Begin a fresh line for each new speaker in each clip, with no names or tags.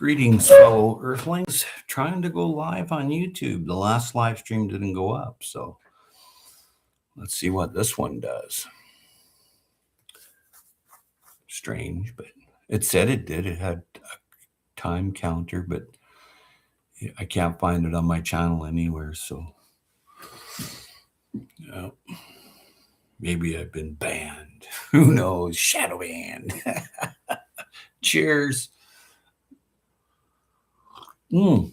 Greetings, fellow Earthlings. Trying to go live on YouTube. The last live stream didn't go up, so let's see what this one does. Strange, but it said it did. It had a time counter, but I can't find it on my channel anywhere, so maybe I've been banned. Who knows? Shadow banned. Cheers. Oh,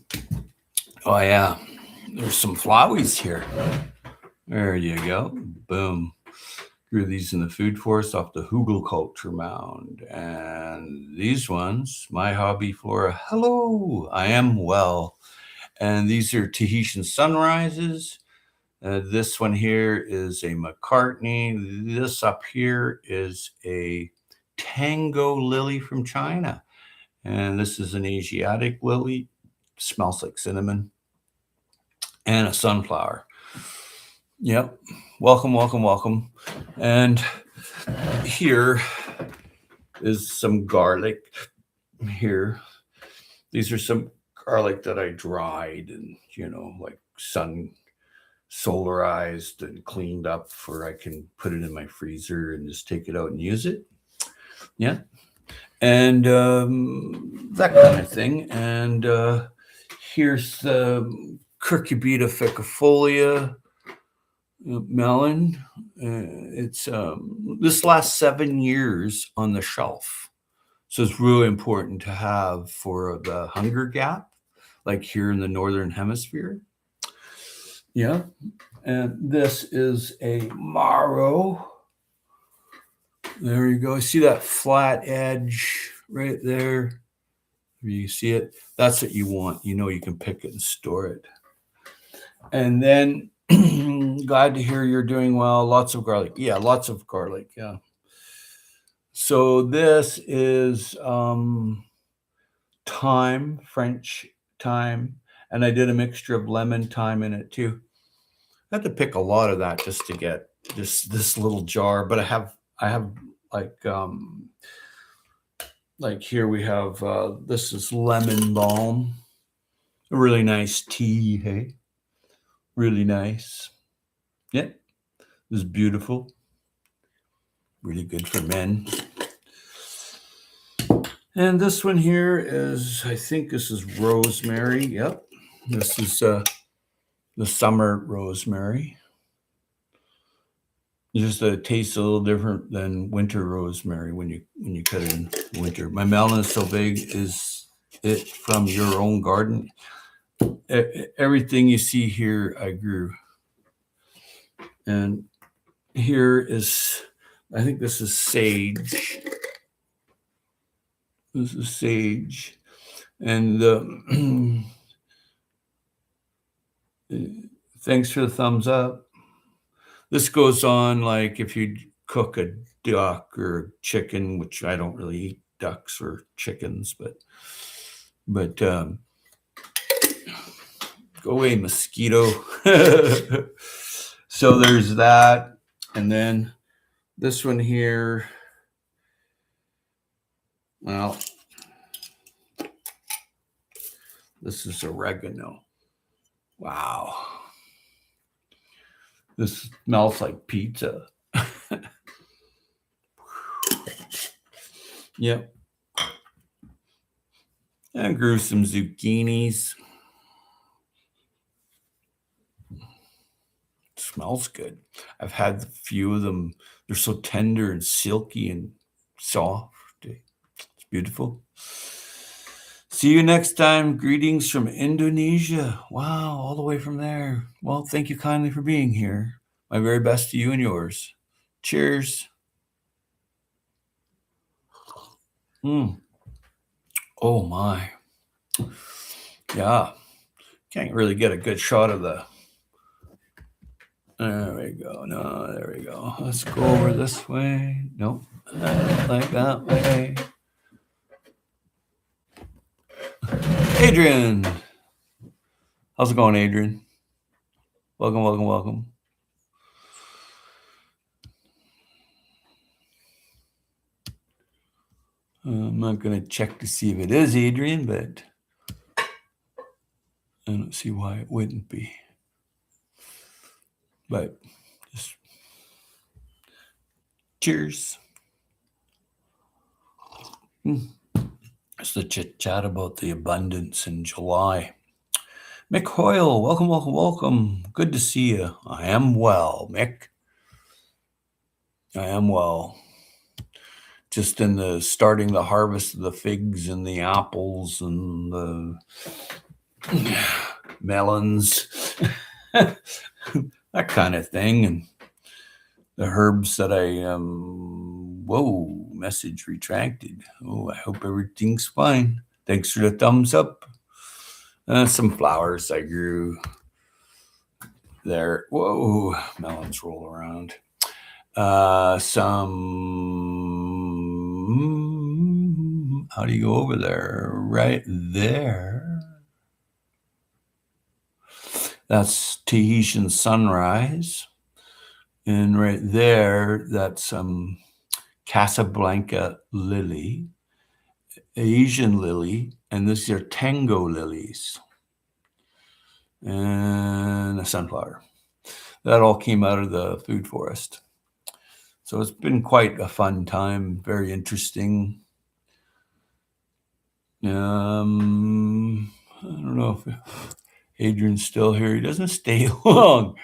yeah. There's some flowers here. There you go. Boom. Grew these in the food forest off the hugelkultur mound. And these ones, my hobby flora. Hello, I am well. And these are Tahitian sunrises. This one here is a McCartney. This up here is a Tango lily from China. And this is an Asiatic lily. Smells like cinnamon. And a sunflower. Yep. Welcome, welcome, welcome. And here is some garlic here. These are some garlic that I dried and, like solarized and cleaned up for I can put it in my freezer and just take it out and use it. Yeah. And that kind of thing. And here's the Cucurbita ficifolia melon. It's this lasts 7 years on the shelf. So it's really important to have for the hunger gap, like here in the Northern Hemisphere. Yeah. And this is a marrow. There you go. See that flat edge right there? You see it? That's what you want. You can pick it and store it. And then glad to hear you're doing well. Lots of garlic. Yeah, lots of garlic. Yeah. So this is thyme, French thyme. And I did a mixture of lemon, thyme in it too. I had to pick a lot of that just to get just this little jar. But I have like here we have, this is lemon balm. A really nice tea, hey? Really nice. Yeah, this is beautiful. Really good for men. And this one here is, I think this is rosemary. Yep. This is the summer rosemary. Just tastes a little different than winter rosemary when you cut it in winter. My melon is so big. Is it from your own garden? Everything you see here, I grew. And here is, I think this is sage. This is sage. And thanks for the thumbs up. This goes on like if you cook a duck or a chicken, which I don't really eat ducks or chickens, but go away, mosquito. So there's that. And then this one here, well, this is oregano. Wow. This smells like pizza. Yep. I grew some zucchinis. Smells good. I've had a few of them. They're so tender and silky and soft. It's beautiful. See you next time. Greetings from Indonesia. Wow, all the way from there. Well, thank you kindly for being here. My very best to you and yours. Cheers. Oh my. Yeah. Can't really get a good shot of the. There we go. No, there we go. Let's go over this way. Nope. Like that way. Adrian. How's it going, Adrian? Welcome, welcome, welcome. I'm not going to check to see if it is Adrian, but I don't see why it wouldn't be. But just cheers. Just a chit chat about the abundance in July. Mick Hoyle, welcome, welcome, welcome. Good to see you. I am well, Mick. I am well. Just in the starting the harvest of the figs and the apples and the melons, that kind of thing, and the herbs that message retracted. Oh, I hope everything's fine. Thanks for the thumbs up. Some flowers I grew there. Whoa, melons roll around. How do you go over there? Right there. That's Tahitian sunrise. And right there, that's Casablanca lily, Asian lily, and these are tango lilies. And a sunflower. That all came out of the food forest. So it's been quite a fun time, very interesting. I don't know if Adrian's still here. He doesn't stay long,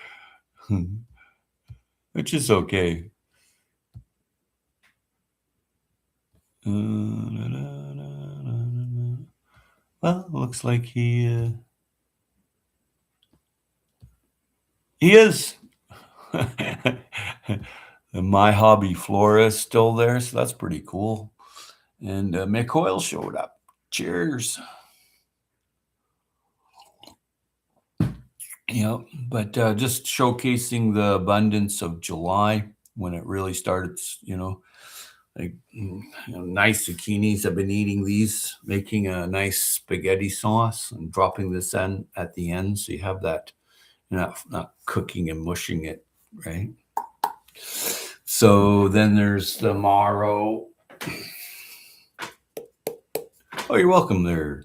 which is okay. Well, looks like he is. My Hobby Flora is still there, so that's pretty cool. And Mick Hoyle showed up. Cheers. Yeah, but just showcasing the abundance of July when it really started, nice zucchinis. I've been eating these, making a nice spaghetti sauce and dropping this in at the end. So you have that, not cooking and mushing it, right? So then there's the marrow. Oh, you're welcome there.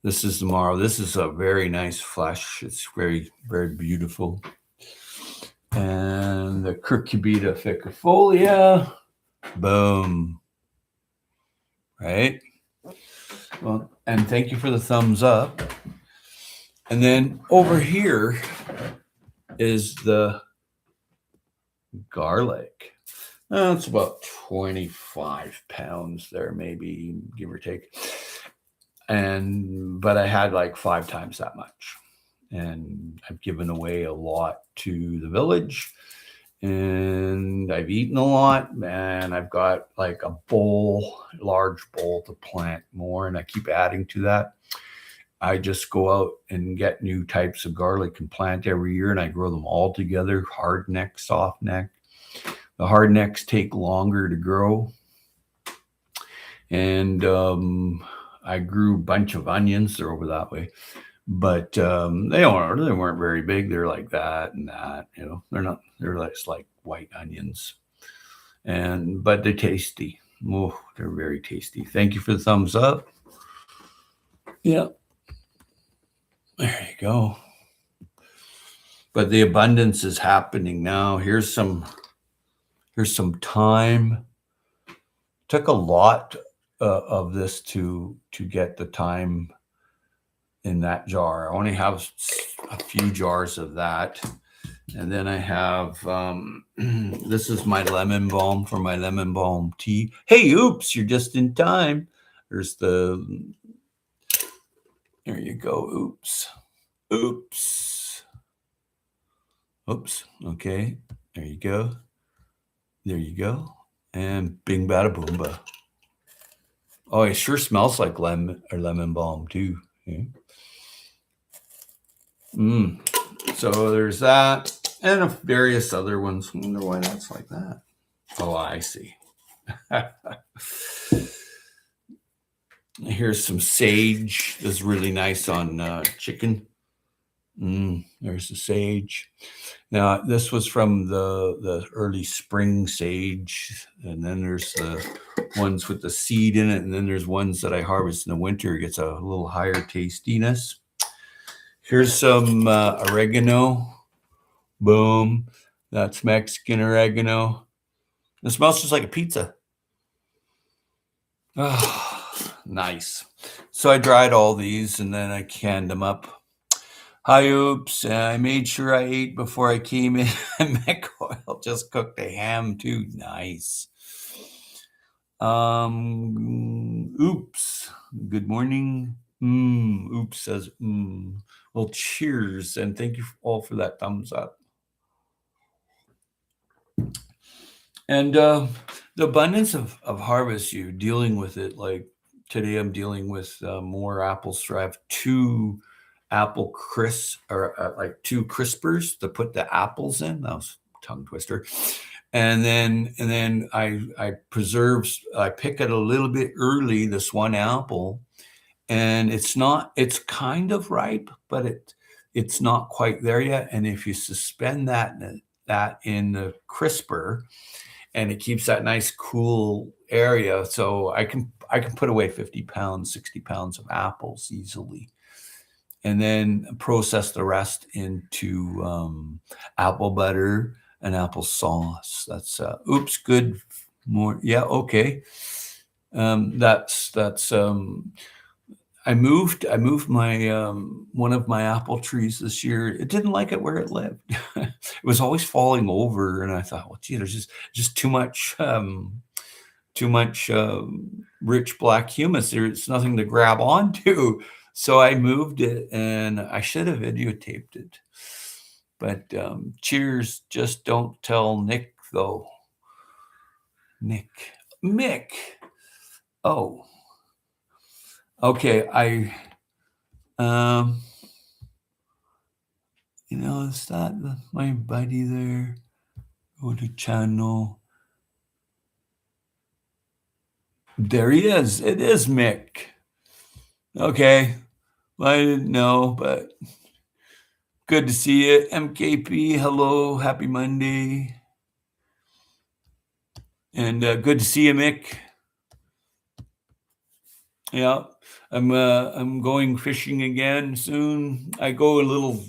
This is the marrow. This is a very nice flesh. It's very, very beautiful. And the Cucurbita fibrifolia. Boom. Right? Well, and thank you for the thumbs up. And then over here is the garlic. It's about 25 pounds there, maybe, give or take. But I had like 5 times that much. And I've given away a lot to the village. And I've eaten a lot. And I've got like a large bowl to plant more. And I keep adding to that. I just go out and get new types of garlic and plant every year. And I grow them all together. Hard neck, soft neck. The hard necks take longer to grow. And I grew a bunch of onions. They're over that way. But they weren't very big. They're like that and that. They're like white onions. But they're tasty. Oh, they're very tasty. Thank you for the thumbs up. Yeah. There you go. But the abundance is happening now. Here's some thyme. Took a lot of this to get the thyme in that jar. I only have a few jars of that. And then I have, this is my lemon balm for my lemon balm tea. Hey, oops, you're just in time. There you go. Oops. Okay. There you go. And bing bada boomba. Oh, it sure smells like lemon balm too. Yeah. So there's that and various other ones. I wonder why that's like that. Oh, I see. Here's some sage. This is really nice on chicken. There's the sage. Now, this was from the early spring sage. And then there's the ones with the seed in it, and then there's ones that I harvest in the winter. It gets a little higher tastiness. Here's some oregano. Boom. That's Mexican oregano. It smells just like a pizza. Oh, nice. So I dried all these and then I canned them up. Hi, oops. I made sure I ate before I came in. McCoyle just cooked a ham too. Nice. Oops. Good morning. Oops says, Well, cheers. And thank you all for that thumbs up. And the abundance of harvest, you're dealing with it. Like today, I'm dealing with more apples. So I have two apple crisp or like two crispers to put the apples in. That was a tongue twister. And then I pick it a little bit early, this one apple, and it's kind of ripe, but it's not quite there yet. And if you suspend that in the crisper, and it keeps that nice cool area, so I can put away 50 pounds, 60 pounds of apples easily, and then process the rest into apple butter and apple sauce. That's good. More, yeah, okay. I moved my one of my apple trees this year. It didn't like it where it lived. It was always falling over, and I thought, well, gee, there's just too much rich black humus. There's nothing to grab onto. So I moved it, and I should have videotaped it. But cheers. Just don't tell Nick, though. Mick. Oh. Okay, is that my buddy there? Go to channel. There he is. It is Mick. Okay. Well, I didn't know, but good to see you. MKP, hello. Happy Monday. And good to see you, Mick. Yeah, I'm going fishing again soon. I go a little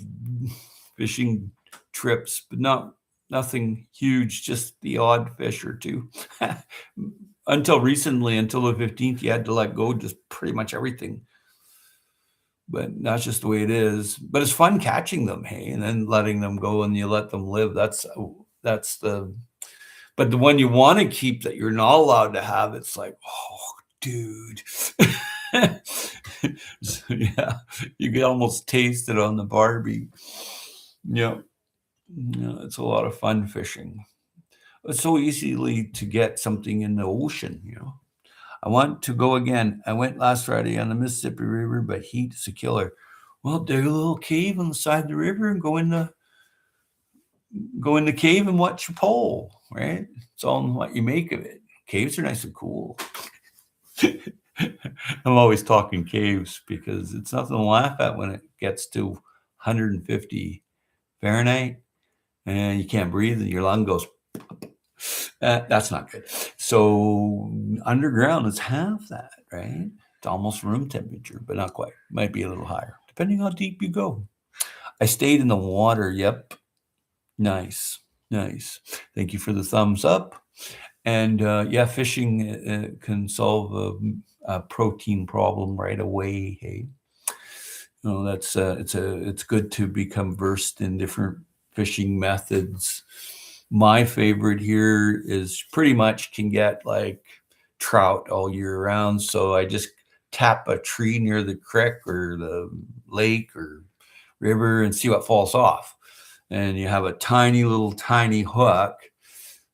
fishing trips, but nothing huge, just the odd fish or two. Until recently, until the 15th, you had to let go just pretty much everything. But that's just the way it is. But it's fun catching them, hey, and then letting them go, and you let them live. But the one you want to keep that you're not allowed to have, it's like, oh, dude. So, yeah, you can almost taste it on the Barbie. Yeah, it's a lot of fun fishing. It's so easily to get something in the ocean. I want to go again. I went last Friday on the Mississippi River, but heat is a killer. Well, dig a little cave on the side of the river and go in the cave and watch your pole, right? It's all in what you make of it. Caves are nice and cool. I'm always talking caves because it's nothing to laugh at when it gets to 150 Fahrenheit and you can't breathe and your lung goes. That's not good. So underground is half that, right? It's almost room temperature, but not quite. Might be a little higher, depending how deep you go. I stayed in the water. Yep. Nice. Thank you for the thumbs up. And fishing can solve a protein problem right away. Hey, that's it's good to become versed in different fishing methods. My favorite here is pretty much can get like trout all year round. So I just tap a tree near the creek or the lake or river and see what falls off. And you have a tiny hook,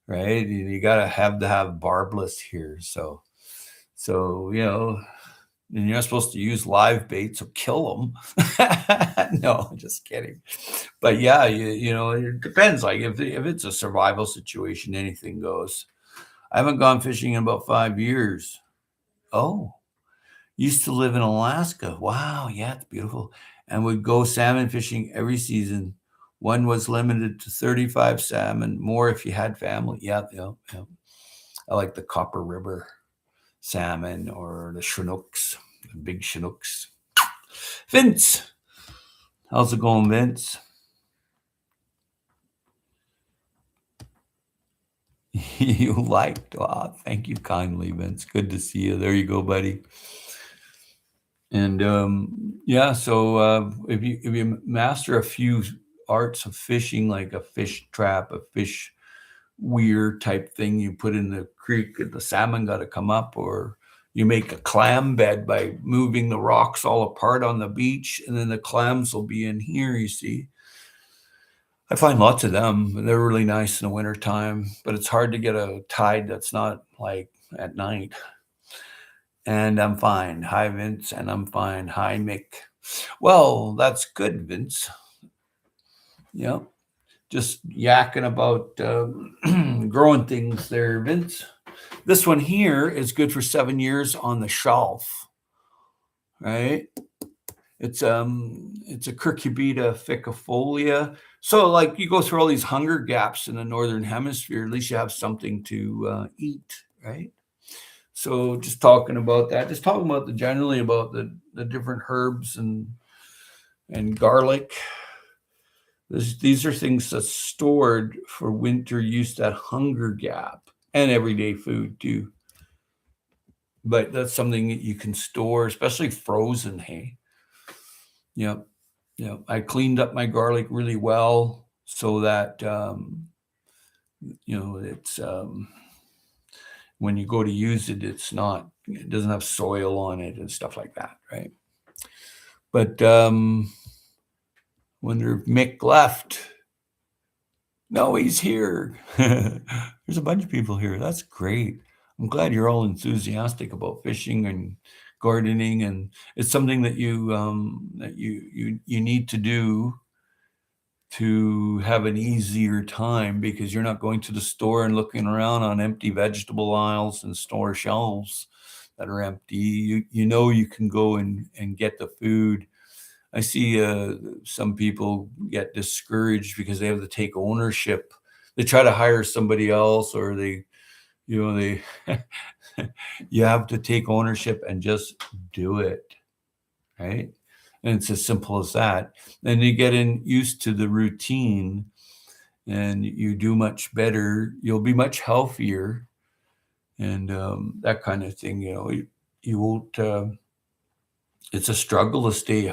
right? And you gotta have barbless here. So and you're not supposed to use live bait, so kill them. No, just kidding. But yeah, it depends. Like if it's a survival situation, anything goes. I haven't gone fishing in about 5 years. Oh, used to live in Alaska. Wow, yeah, it's beautiful. And would go salmon fishing every season. One was limited to 35 salmon, more if you had family. Yeah. I like the Copper River. salmon or the Chinooks, the big Chinooks. Vince, how's it going, Vince? You liked? Wow, thank you kindly, Vince. Good to see you. There you go, buddy. And yeah, so if you master a few arts of fishing, like a fish trap, a fish weir type thing you put in the creek, and the salmon got to come up, or you make a clam bed by moving the rocks all apart on the beach, and then the clams will be in here, you see. I find lots of them. They're really nice in the wintertime, but it's hard to get a tide that's not like at night. And I'm fine. Hi, Vince. And I'm fine. Hi, Mick. Well, that's good, Vince. Yeah. Just yakking about growing things there, Vince. This one here is good for 7 years on the shelf, right? It's a Cucurbita ficifolia. So like you go through all these hunger gaps in the Northern Hemisphere, at least you have something to eat, right? So just talking about that, just talking about generally about the different herbs and garlic. These are things that's stored for winter use, that hunger gap, and everyday food too. But that's something that you can store, especially frozen, hey? Yep. Yeah. I cleaned up my garlic really well so that, it's when you go to use it, it doesn't have soil on it and stuff like that, right? But wonder if Mick left. No, he's here. There's a bunch of people here. That's great. I'm glad you're all enthusiastic about fishing and gardening, and it's something that you need to do to have an easier time, because you're not going to the store and looking around on empty vegetable aisles and store shelves that are empty. You can go and get the food. I see some people get discouraged because they have to take ownership. They try to hire somebody else, or they you have to take ownership and just do it, right? And it's as simple as that. And you get used to the routine, and you do much better. You'll be much healthier, and that kind of thing. You won't. It's a struggle to stay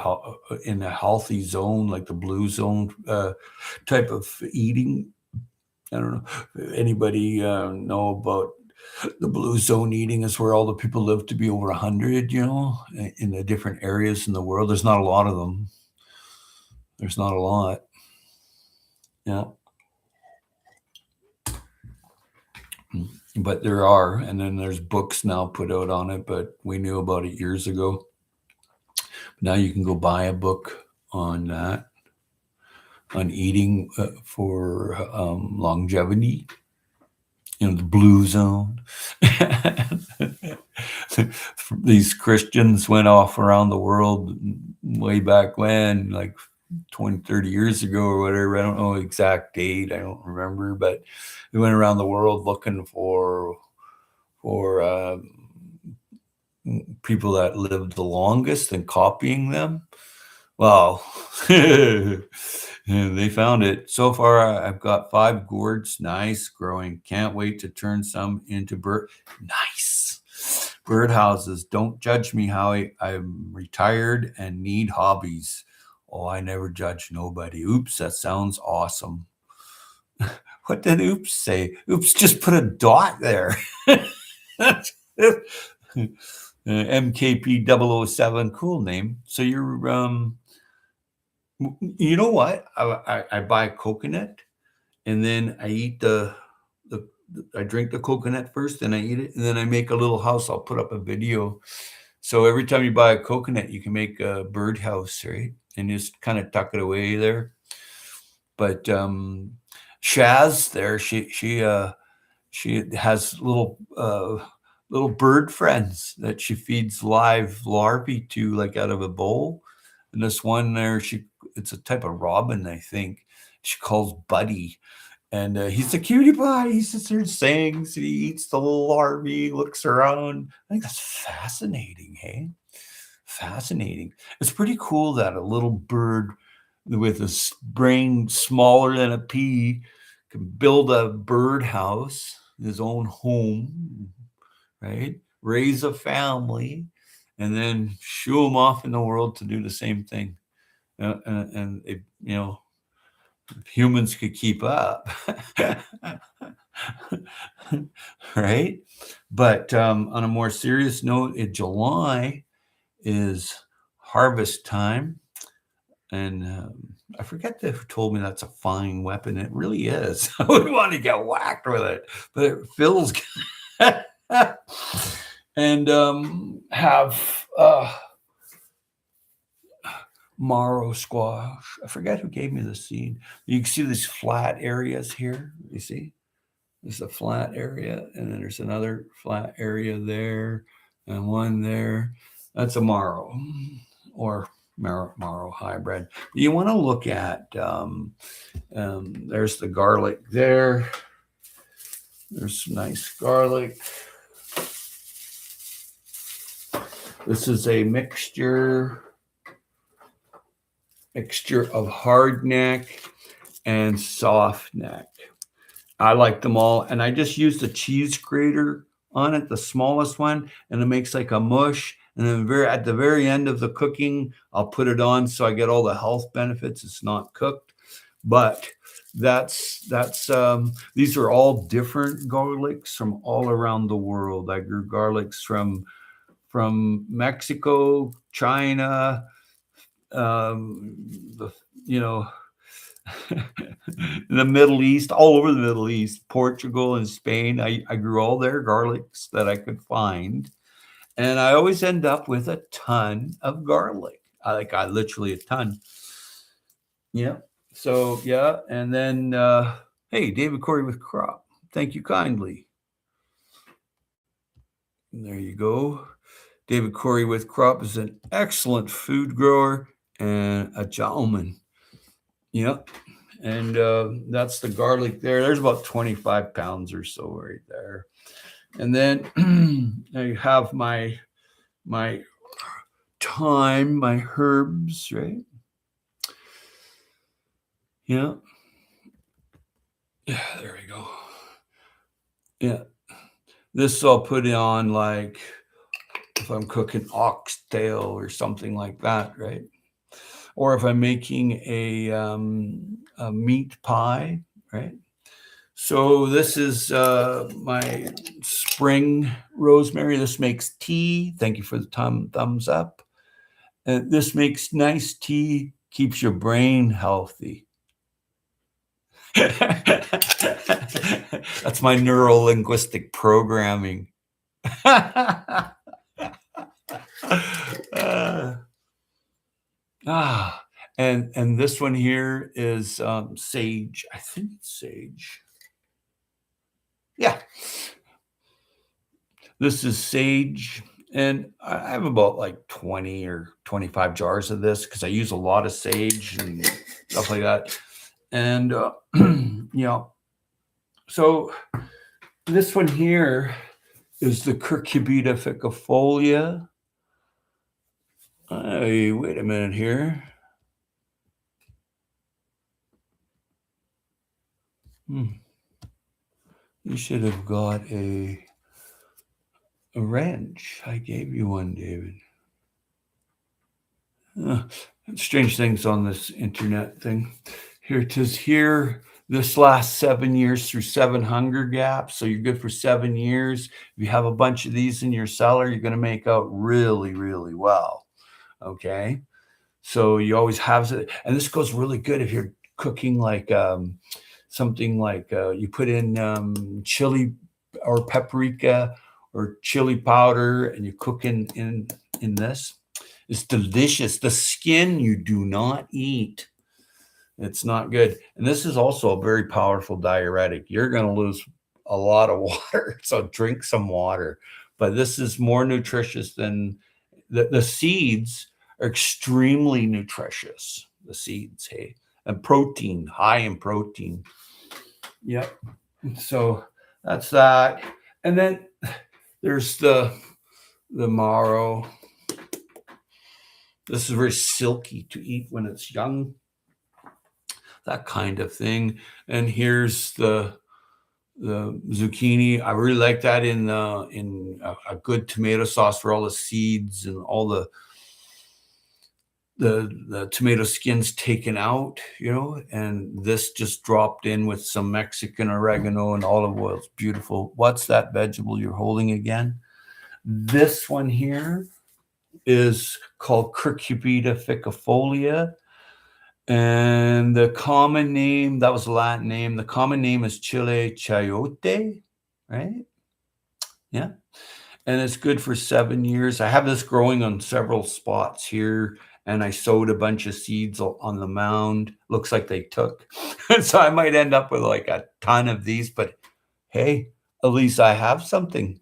in a healthy zone, like the blue zone type of eating. I don't know if anybody know about the blue zone eating. Is where all the people live to be over 100, in the different areas in the world. There's not a lot of them. There's not a lot. Yeah. But there are, and then there's books now put out on it, but we knew about it years ago. Now you can go buy a book on that, on eating for longevity. The blue zone. These Christians went off around the world way back when, like 20, 30 years ago or whatever. I don't know the exact date. I don't remember, but they went around the world looking for people that lived the longest and copying them. Well, they found it. So far, I've got 5 gourds. Nice, growing. Can't wait to turn some into nice birdhouses. Don't judge me how I'm retired and need hobbies. Oh, I never judge nobody. Oops, that sounds awesome. What did Oops say? Oops, just put a dot there. MKP007, cool name. So you're you know what? I buy a coconut, and then I eat I drink the coconut first, then I eat it, and then I make a little house. I'll put up a video. So every time you buy a coconut, you can make a birdhouse, right? And just kind of tuck it away there. But Shaz there, she has little bird friends that she feeds live larvae to, like out of a bowl. And this one there, it's a type of robin, I think. She calls Buddy. And he's a cutie pie. He sits there and sings. And he eats the little larvae, looks around. I think that's fascinating, hey? Fascinating. It's pretty cool that a little bird with a brain smaller than a pea can build a birdhouse, his own home, right? Raise a family, and then shoo him off in the world to do the same thing. And it, if humans could keep up, right? But on a more serious note, in July is harvest time. And I forget who told me that's a fine weapon. It really is. I wouldn't want to get whacked with it, but it feels good. And have marrow squash. I forget who gave me the seed. You can see these flat areas here. You see? There's a flat area, and then there's another flat area there, and one there. That's a marrow or marrow hybrid. You want to look at, there's the garlic there. There's some nice garlic. This is a mixture of hard neck and soft neck. I like them all, and I just used a cheese grater on it, the smallest one, and it makes like a mush. And then at the very end of the cooking, I'll put it on so I get all the health benefits. It's not cooked, but these are all different garlics from all around the world. I grew garlics from Mexico, China, the the Middle East, all over the Middle East, Portugal and Spain. I grew all their garlics that I could find. And I always end up with a ton of garlic. I literally a ton. Yeah. So, yeah. And then, hey, David Corey with Crop. Thank you kindly. And there you go. David Corey with Crop is an excellent food grower and a gentleman. Yep. And that's the garlic there. There's about 25 pounds or so right there. And then I have my thyme, my herbs, right? Yeah. Yeah, there we go. Yeah. This I'll put on like if I'm cooking oxtail or something like that, right? Or if I'm making a meat pie, right? So this is my spring rosemary. This makes tea. Thank you for the thumbs up. And this makes nice tea, keeps your brain healthy. That's my neuro-linguistic programming. And this one here is sage. I think it's sage. Yeah. This is sage. And I have about like 20 or 25 jars of this because I use a lot of sage and stuff like that. And, so this one here is the Cucurbita ficofolia. Hey, wait a minute here. You should have got a wrench. I gave you one, David. Strange things on this internet thing. Here it is here. This lasts 7 years through 7 hunger gaps. So you're good for 7 years. If you have a bunch of these in your cellar, you're going to make out really, really well. Okay. So you always have it. And this goes really good if you're cooking like something like you put in chili or paprika or chili powder and you cook in this. It's delicious. The skin you do not eat. It's not good. And this is also a very powerful diuretic. You're going to lose a lot of water, so drink some water. But this is more nutritious than the seeds are extremely nutritious. The seeds, hey, and protein, high in protein. Yep. So that's that. And then there's the marrow. This is very silky to eat when it's young, that kind of thing. And here's the zucchini. I really like that in a good tomato sauce for all the seeds and all the tomato skins taken out, and this just dropped in with some Mexican oregano and olive oil. It's beautiful. What's that vegetable you're holding again? This one here is called Cucurbita ficifolia. And the common name, that was the Latin name. The common name is Chile chayote, right? Yeah. And it's good for 7 years. I have this growing on several spots here, and I sowed a bunch of seeds on the mound. Looks like they took. So I might end up with like a ton of these, but hey, at least I have something,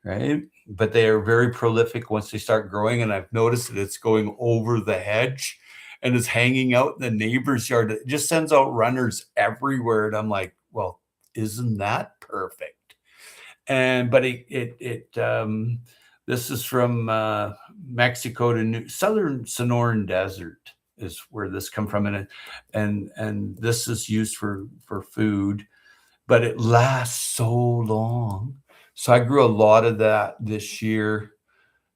right? But they are very prolific once they start growing, and I've noticed that it's going over the hedge and it's hanging out in the neighbor's yard. It just sends out runners everywhere, and I'm like, well, isn't that perfect? And but this is from Mexico to southern Sonoran Desert is where this come from, and this is used for food, but it lasts so long. So I grew a lot of that this year.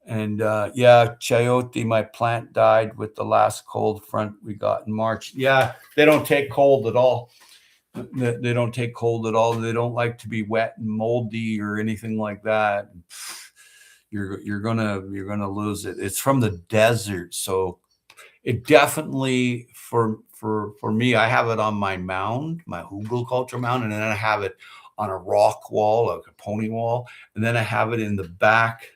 And yeah, chayote, my plant died with the last cold front we got in March. Yeah, they don't take cold at all. They don't take cold at all. They don't like to be wet and moldy or anything like that. You're gonna lose it. It's from the desert, so it definitely for me. I have it on my mound, my hugelkultur mound, and then I have it on a rock wall, like a pony wall, and then I have it in the back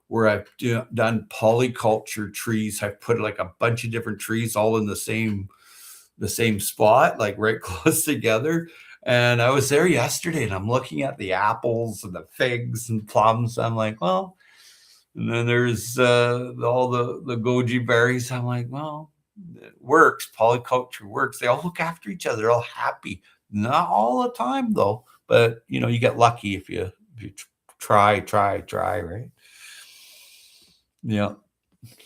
where I've done polyculture trees. I've put like a bunch of different trees all in the same spot, like right close together. And I was there yesterday and I'm looking at the apples and the figs and plums. I'm like, well, and then there's all the goji berries. I'm like, well, it works. Polyculture works. They all look after each other. They're all happy. Not all the time though, but you get lucky if you try, right? Yeah.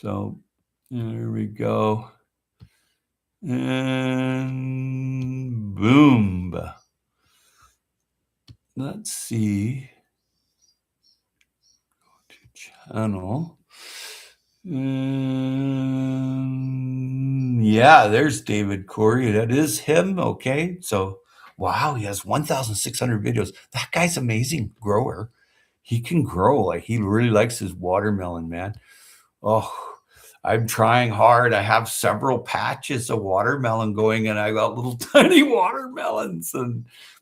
So there we go. And boom. Let's see. Go to channel. Yeah, there's David Corey. That is him. Okay. So, wow, he has 1,600 videos. That guy's amazing grower. He can grow. Like, he really likes his watermelon, man. Oh, I'm trying hard. I have several patches of watermelon going, and I got little tiny watermelons.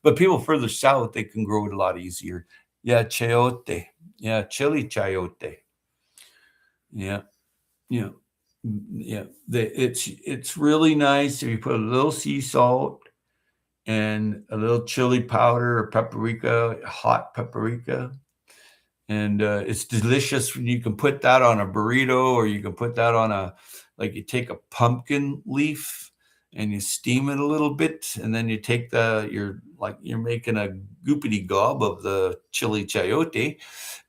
But people further south, they can grow it a lot easier. Yeah, chayote. Yeah, chili chayote. Yeah, yeah, yeah. It's really nice if you put a little sea salt and a little chili powder or paprika, hot paprika. And it's delicious when you can put that on a burrito, or you can put that on you take a pumpkin leaf and you steam it a little bit, and then you take you're making a goopity gob of the chili chayote,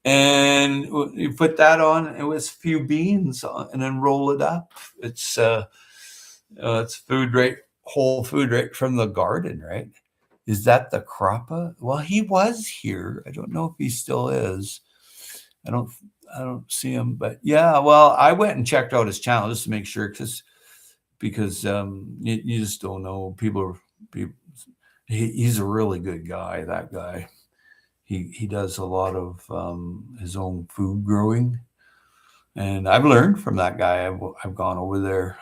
and you put that on with a few beans and then roll it up. It's food, right? Whole food right from the garden, right? Is that the Krappa? Well, he was here. I don't know if he still is. I don't see him, but yeah. Well, I went and checked out his channel just to make sure, because you just don't know. He's a really good guy. That guy. He does a lot of his own food growing, and I've learned from that guy. I've gone over there.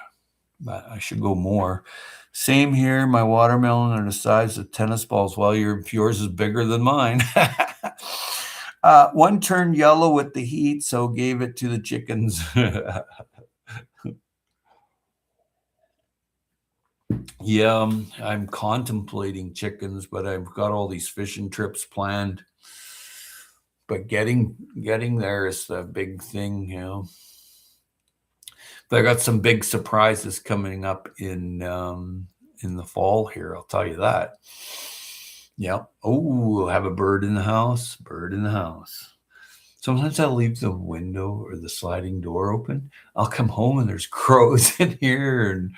But I should go more. Same here. My watermelon are the size of tennis balls. Well, yours is bigger than mine. One turned yellow with the heat, so gave it to the chickens. Yeah, I'm contemplating chickens, but I've got all these fishing trips planned. But getting there is the big thing, But I got some big surprises coming up in the fall here. I'll tell you that. Yep. Oh, have a bird in the house. Bird in the house. Sometimes I'll leave the window or the sliding door open. I'll come home and there's crows in here,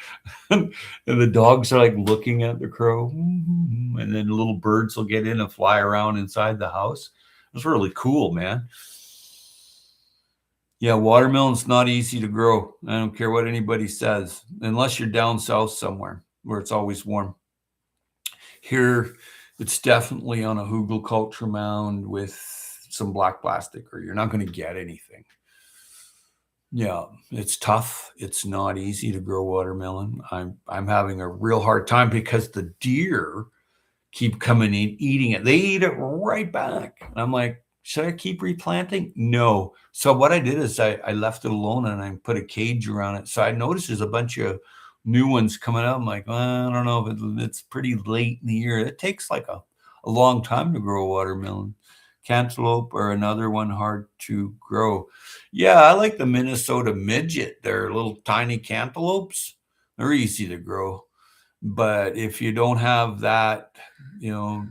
and the dogs are like looking at the crow, and then little birds will get in and fly around inside the house. It's really cool, man. Yeah, watermelon's not easy to grow. I don't care what anybody says, unless you're down south somewhere where it's always warm. Here, it's definitely on a hugelkultur mound with some black plastic, or you're not going to get anything. Yeah, it's tough. It's not easy to grow watermelon. I'm having a real hard time because the deer keep coming in eating it. They eat it right back. And I'm like, should I keep replanting? No. So what I did is I left it alone and I put a cage around it. So I noticed there's a bunch of new ones coming out. I'm like, well, I don't know if it's pretty late in the year. It takes like a long time to grow a watermelon. Cantaloupe or another one hard to grow. Yeah, I like the Minnesota midget. They're little tiny cantaloupes. They're easy to grow. But if you don't have that, you know,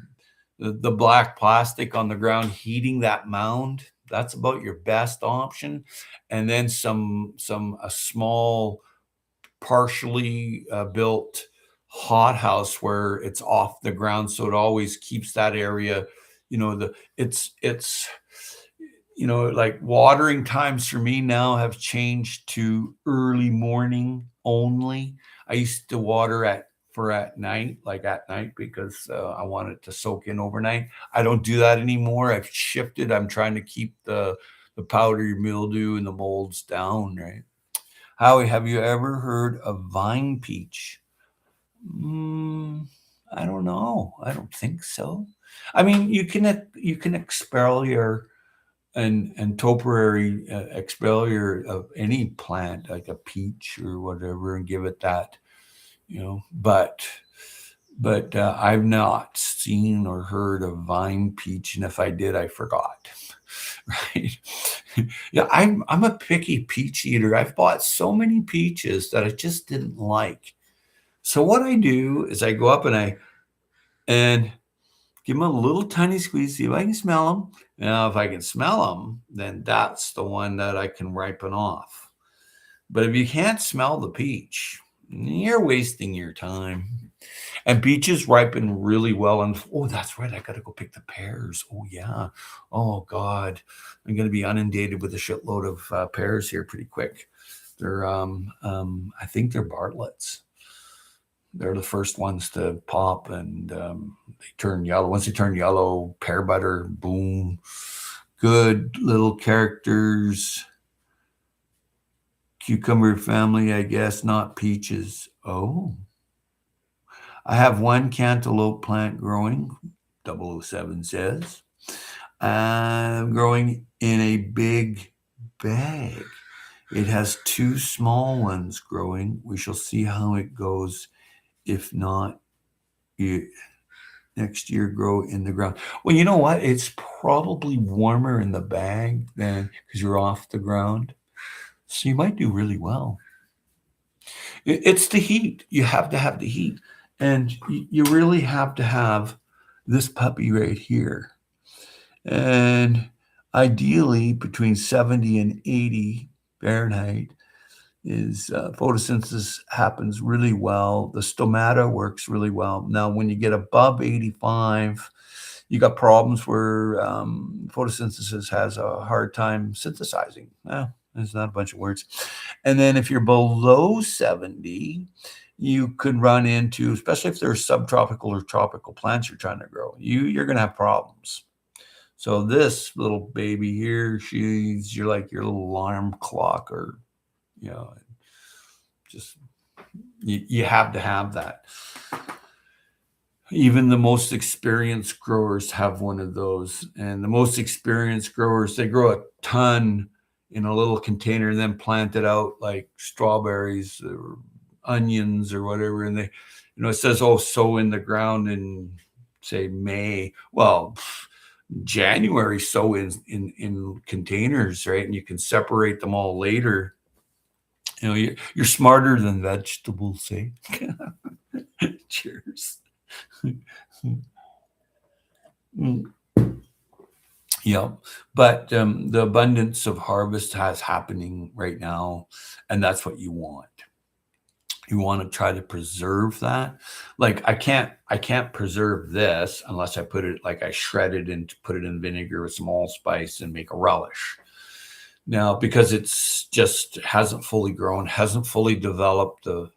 the black plastic on the ground heating that mound, that's about your best option. And then a small partially built hothouse where it's off the ground, so it always keeps that area, it's like watering times for me now have changed to early morning only. I used to water at night, like at night, because I want it to soak in overnight. I don't do that anymore. I've shifted. I'm trying to keep the powdery mildew and the molds down, right? Howie, have you ever heard of vine peach? Mm, I don't know. I don't think so. I mean, you can expel your and topiary expeller of any plant, like a peach or whatever, and give it that, but I've not seen or heard of vine peach, and if I did, I forgot. Right? Yeah, I'm a picky peach eater. I've bought so many peaches that I just didn't like. So what I do is I go up and give them a little tiny squeeze, see if I can smell them. Now, if I can smell them, then that's the one that I can ripen off. But if you can't smell the peach, you're wasting your time. And peaches ripen really well. And oh, that's right, I got to go pick the pears. Oh yeah. Oh God, I'm going to be inundated with a shitload of pears here pretty quick. They're I think they're Bartlett's. They're the first ones to pop, and they turn yellow. Once they turn yellow, pear butter, boom. Good little characters. Cucumber family, I guess, not peaches. Oh, I have one cantaloupe plant growing, 007 says. Growing in a big bag. It has two small ones growing. We shall see how it goes. If not, next year grow in the ground. Well, you know what? It's probably warmer in the bag than because you're off the ground. So you might do really well. It's the heat. You have to have the heat. And you really have to have this puppy right here. And ideally, between 70 and 80 Fahrenheit is photosynthesis happens really well. The stomata works really well. Now, when you get above 85, you got problems where photosynthesis has a hard time synthesizing. It's not a bunch of words. And then if you're below 70, you could run into, especially if there's subtropical or tropical plants you're trying to grow, you're going to have problems. So this little baby here, you're like your little alarm clock, or just you have to have that. Even the most experienced growers have one of those, and the most experienced growers, they grow a ton in a little container and then plant it out like strawberries or onions or whatever, and they, it says, oh, sow in the ground in, say, May. Well, January, sow in containers, right? And you can separate them all later. You're smarter than vegetables, eh? Cheers. Mm, yeah, but the abundance of harvest has happening right now, and that's what you want. You want to try to preserve that. Like I can't preserve this unless I put it like I shred it and put it in vinegar with some allspice and make a relish. Now, because it's just hasn't fully grown, hasn't fully developed the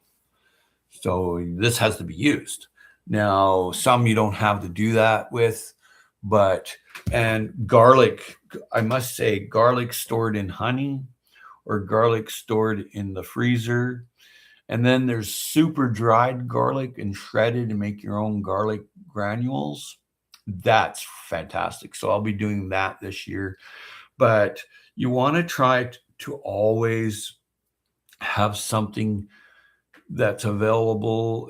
so this has to be used. Now, some you don't have to do that with, but and garlic, I must say, garlic stored in honey or garlic stored in the freezer. And then there's super dried garlic and shredded and make your own garlic granules. That's fantastic. So I'll be doing that this year. But you want to try to always have something that's available.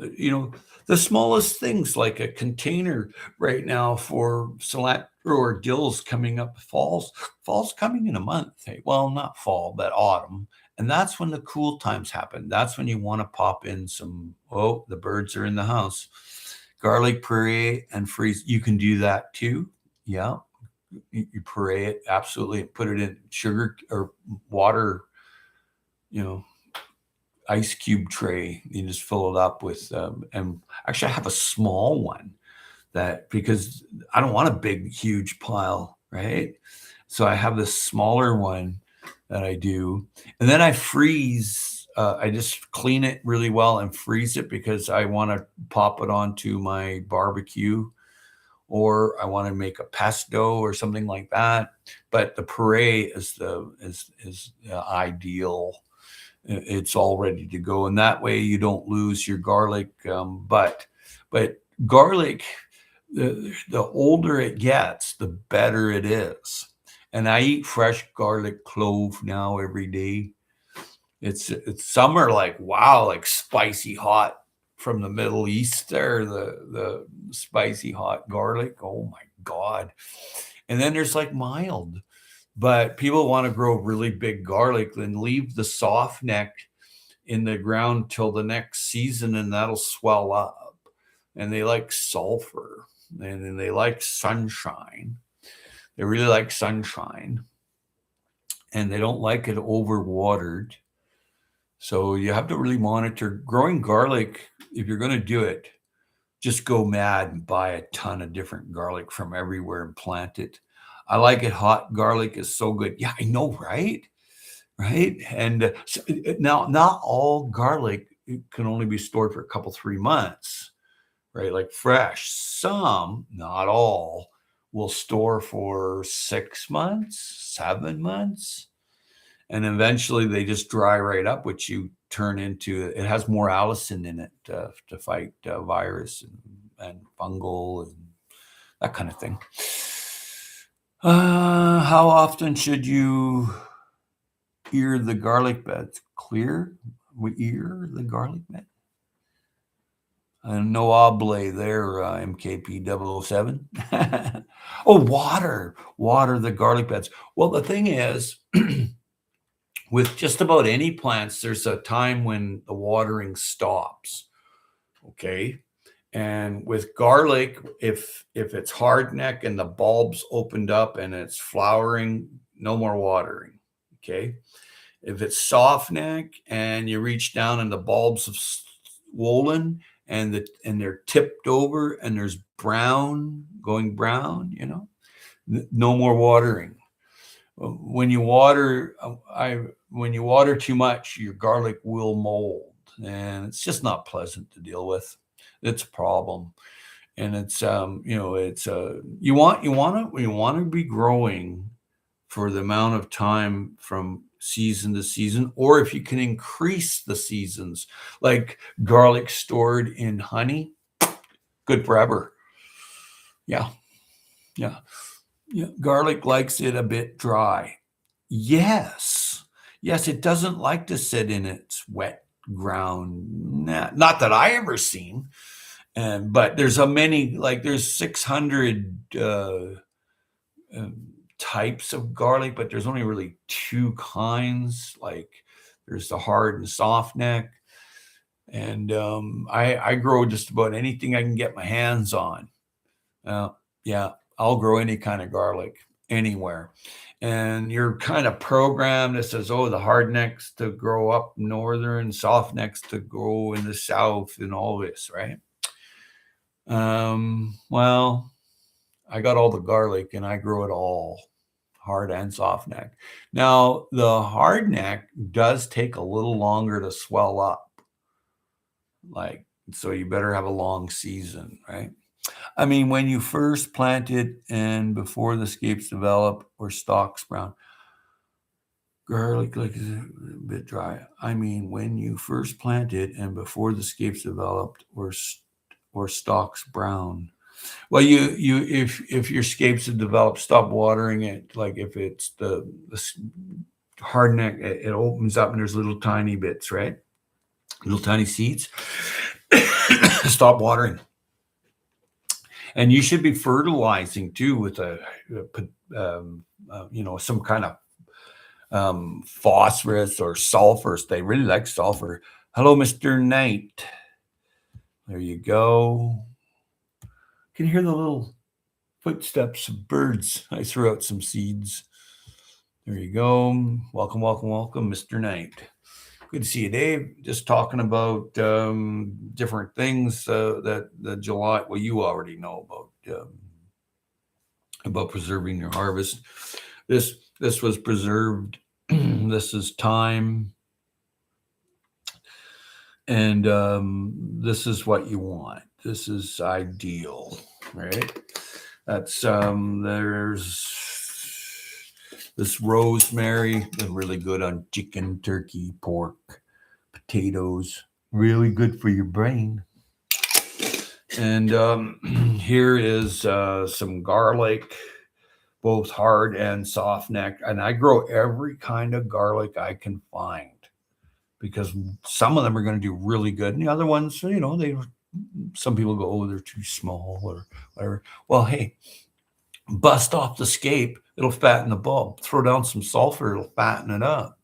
The smallest things like a container right now for cilantro or dills coming up. Fall's coming in a month. Hey, well, not fall, but autumn. And that's when the cool times happen. That's when you want to pop in some, oh, the birds are in the house. Garlic puree and freeze. You can do that too. Yeah. You puree it absolutely. Put it in sugar or water, you know, ice cube tray. You just fill it up with, and actually I have a small one that because I don't want a big, huge pile, right? So I have this smaller one that I do, and then I freeze. I just clean it really well and freeze it because I want to pop it onto my barbecue, or I want to make a pesto or something like that. But the puree is the ideal. It's all ready to go, and that way you don't lose your garlic. But garlic, the older it gets, the better it is. And I eat fresh garlic clove now every day. It's some are like wow, like spicy hot from the Middle East there, the spicy hot garlic. Oh my God. And then there's like mild. But people want to grow really big garlic, then leave the soft neck in the ground till the next season and that'll swell up. And they like sulfur and then they like sunshine. They really like sunshine and they don't like it overwatered. So you have to really monitor growing garlic. If you're going to do it, just go mad and buy a ton of different garlic from everywhere and plant it. I like it hot. Garlic is so good. Yeah, I know, right? Right. And now, not all garlic can only be stored for a couple, 3 months, right? Like fresh. Some, not all, will store for 6 months, 7 months. And eventually they just dry right up, which you turn into, it has more allicin in it to fight virus and fungal and that kind of thing. How often should you ear the garlic beds? Clear? We ear the garlic bed? No oblay there, MKP 007. Oh, water the garlic beds. Well, the thing is, with just about any plants, there's a time when the watering stops. Okay. And with garlic, if it's hardneck and the bulbs opened up and it's flowering, no more watering. Okay. If it's soft neck and you reach down and the bulbs have swollen and they're tipped over and there's going brown, no more watering. When you water, when you water too much, your garlic will mold, and it's just not pleasant to deal with. It's a problem, and it's you want to be growing for the amount of time from season to season, or if you can increase the seasons, like garlic stored in honey, good forever. Yeah, yeah. Yeah, garlic likes it a bit dry. Yes. Yes, it doesn't like to sit in its wet ground. Not that I ever seen. But there's there's 600 types of garlic, but there's only really two kinds. Like there's the hard and soft neck. And I grow just about anything I can get my hands on. Yeah. I'll grow any kind of garlic anywhere. And you're kind of programmed that says, oh, the hardnecks to grow up northern, softnecks to grow in the south, and all this, right? Well, I got all the garlic and I grow it all, hard and soft neck. Now, the hard neck does take a little longer to swell up. Like, so you better have a long season, right? I mean, when you first plant it and before the scapes develop or stalks brown, garlic like is a bit dry. I mean, when you first plant it and before the scapes developed or stalks brown. Well, if your scapes have developed, stop watering it. Like if it's the hard neck, it opens up and there's little tiny bits, right? Little tiny seeds. Stop watering. And you should be fertilizing too with some kind of phosphorus or sulfur. They really like sulfur. Hello, Mr. Knight. There you go. Can you hear the little footsteps of birds? I threw out some seeds. There you go. Welcome, welcome, welcome, Mr. Knight. Good to see you, Dave. Just talking about different things that July. Well, you already know about preserving your harvest. This was preserved. This is thyme, and this is what you want. This is ideal, right? That's there's this rosemary, really good on chicken, turkey, pork, potatoes, really good for your brain. And here is some garlic, both hard and soft neck. And I grow every kind of garlic I can find because some of them are going to do really good. And the other ones, some people go, oh, they're too small or whatever. Well, hey, bust off the scape. It'll fatten the bulb. Throw down some sulfur. It'll fatten it up.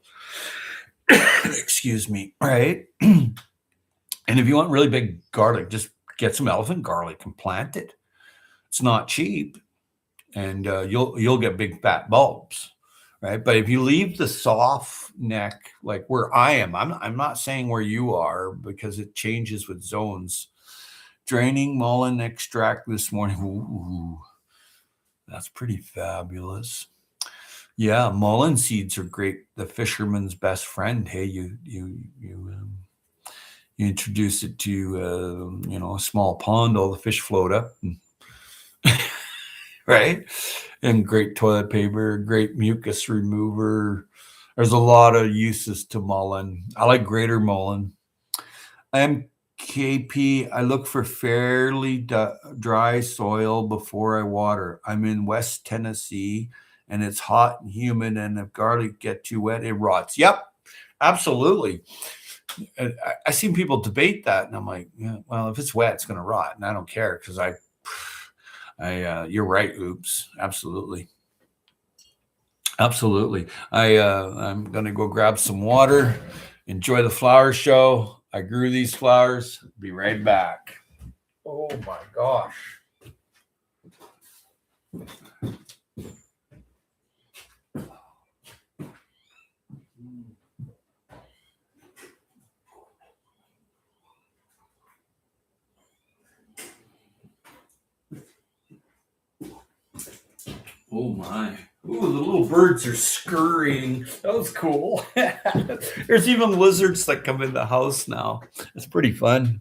Excuse me. Right. And if you want really big garlic, just get some elephant garlic and plant it. It's not cheap. And you'll get big fat bulbs. Right. But if you leave the soft neck, like where I am, I'm not saying where you are because it changes with zones. Draining mullein extract this morning. Ooh. That's pretty fabulous. Yeah, mullein seeds are great. The fisherman's best friend. Hey, you introduce it to a small pond. All the fish float up, right? And great toilet paper, great mucus remover. There's a lot of uses to mullein. I like greater mullein. KP, I look for fairly dry soil before I water. I'm in West Tennessee and it's hot and humid, and if garlic get too wet, it rots. Yep, absolutely. I've seen people debate that, and I'm like, yeah, well, if it's wet, it's going to rot, and I don't care because you're right. Oops, absolutely. Absolutely. I'm going to go grab some water, enjoy the flower show. I grew these flowers. Be right back. Oh my gosh. Oh my. Ooh, the little birds are scurrying. That was cool. There's even lizards that come in the house now. It's pretty fun.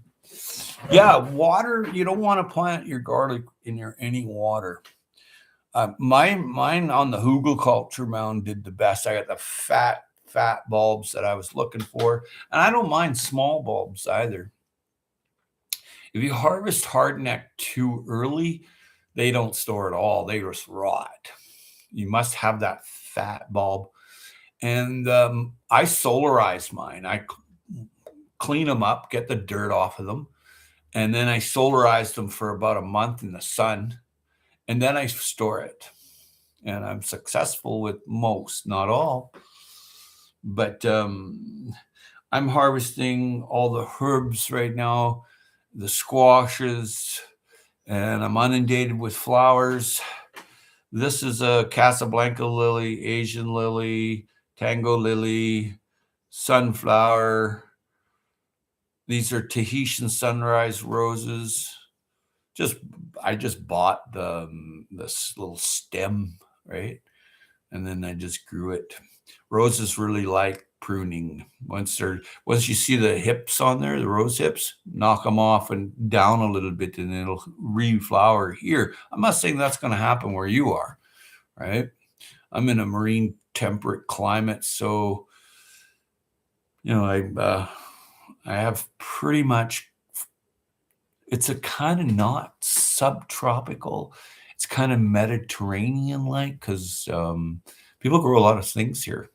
Yeah, water. You don't want to plant your garlic in any water. Mine on the hugelkultur mound did the best. I got the fat bulbs that I was looking for, and I don't mind small bulbs either. If you harvest hardneck too early, they don't store at all. They just rot. You must have that fat bulb. And I solarize mine. I clean them up, get the dirt off of them, and then I solarize them for about a month in the sun, and then I store it. And I'm successful with most, not all. But I'm harvesting all the herbs right now, the squashes, and I'm inundated with flowers. This is a Casablanca lily, Asian lily, Tango lily, sunflower. These are Tahitian sunrise roses. I just bought this little stem, right? And then I just grew it. Roses really like pruning. Once you see the hips on there, the rose hips, knock them off and down a little bit, and it'll reflower here. I'm not saying that's going to happen where you are, right? I'm in a marine temperate climate, so I have pretty much. It's a kind of not subtropical. It's kind of Mediterranean-like because people grow a lot of things here.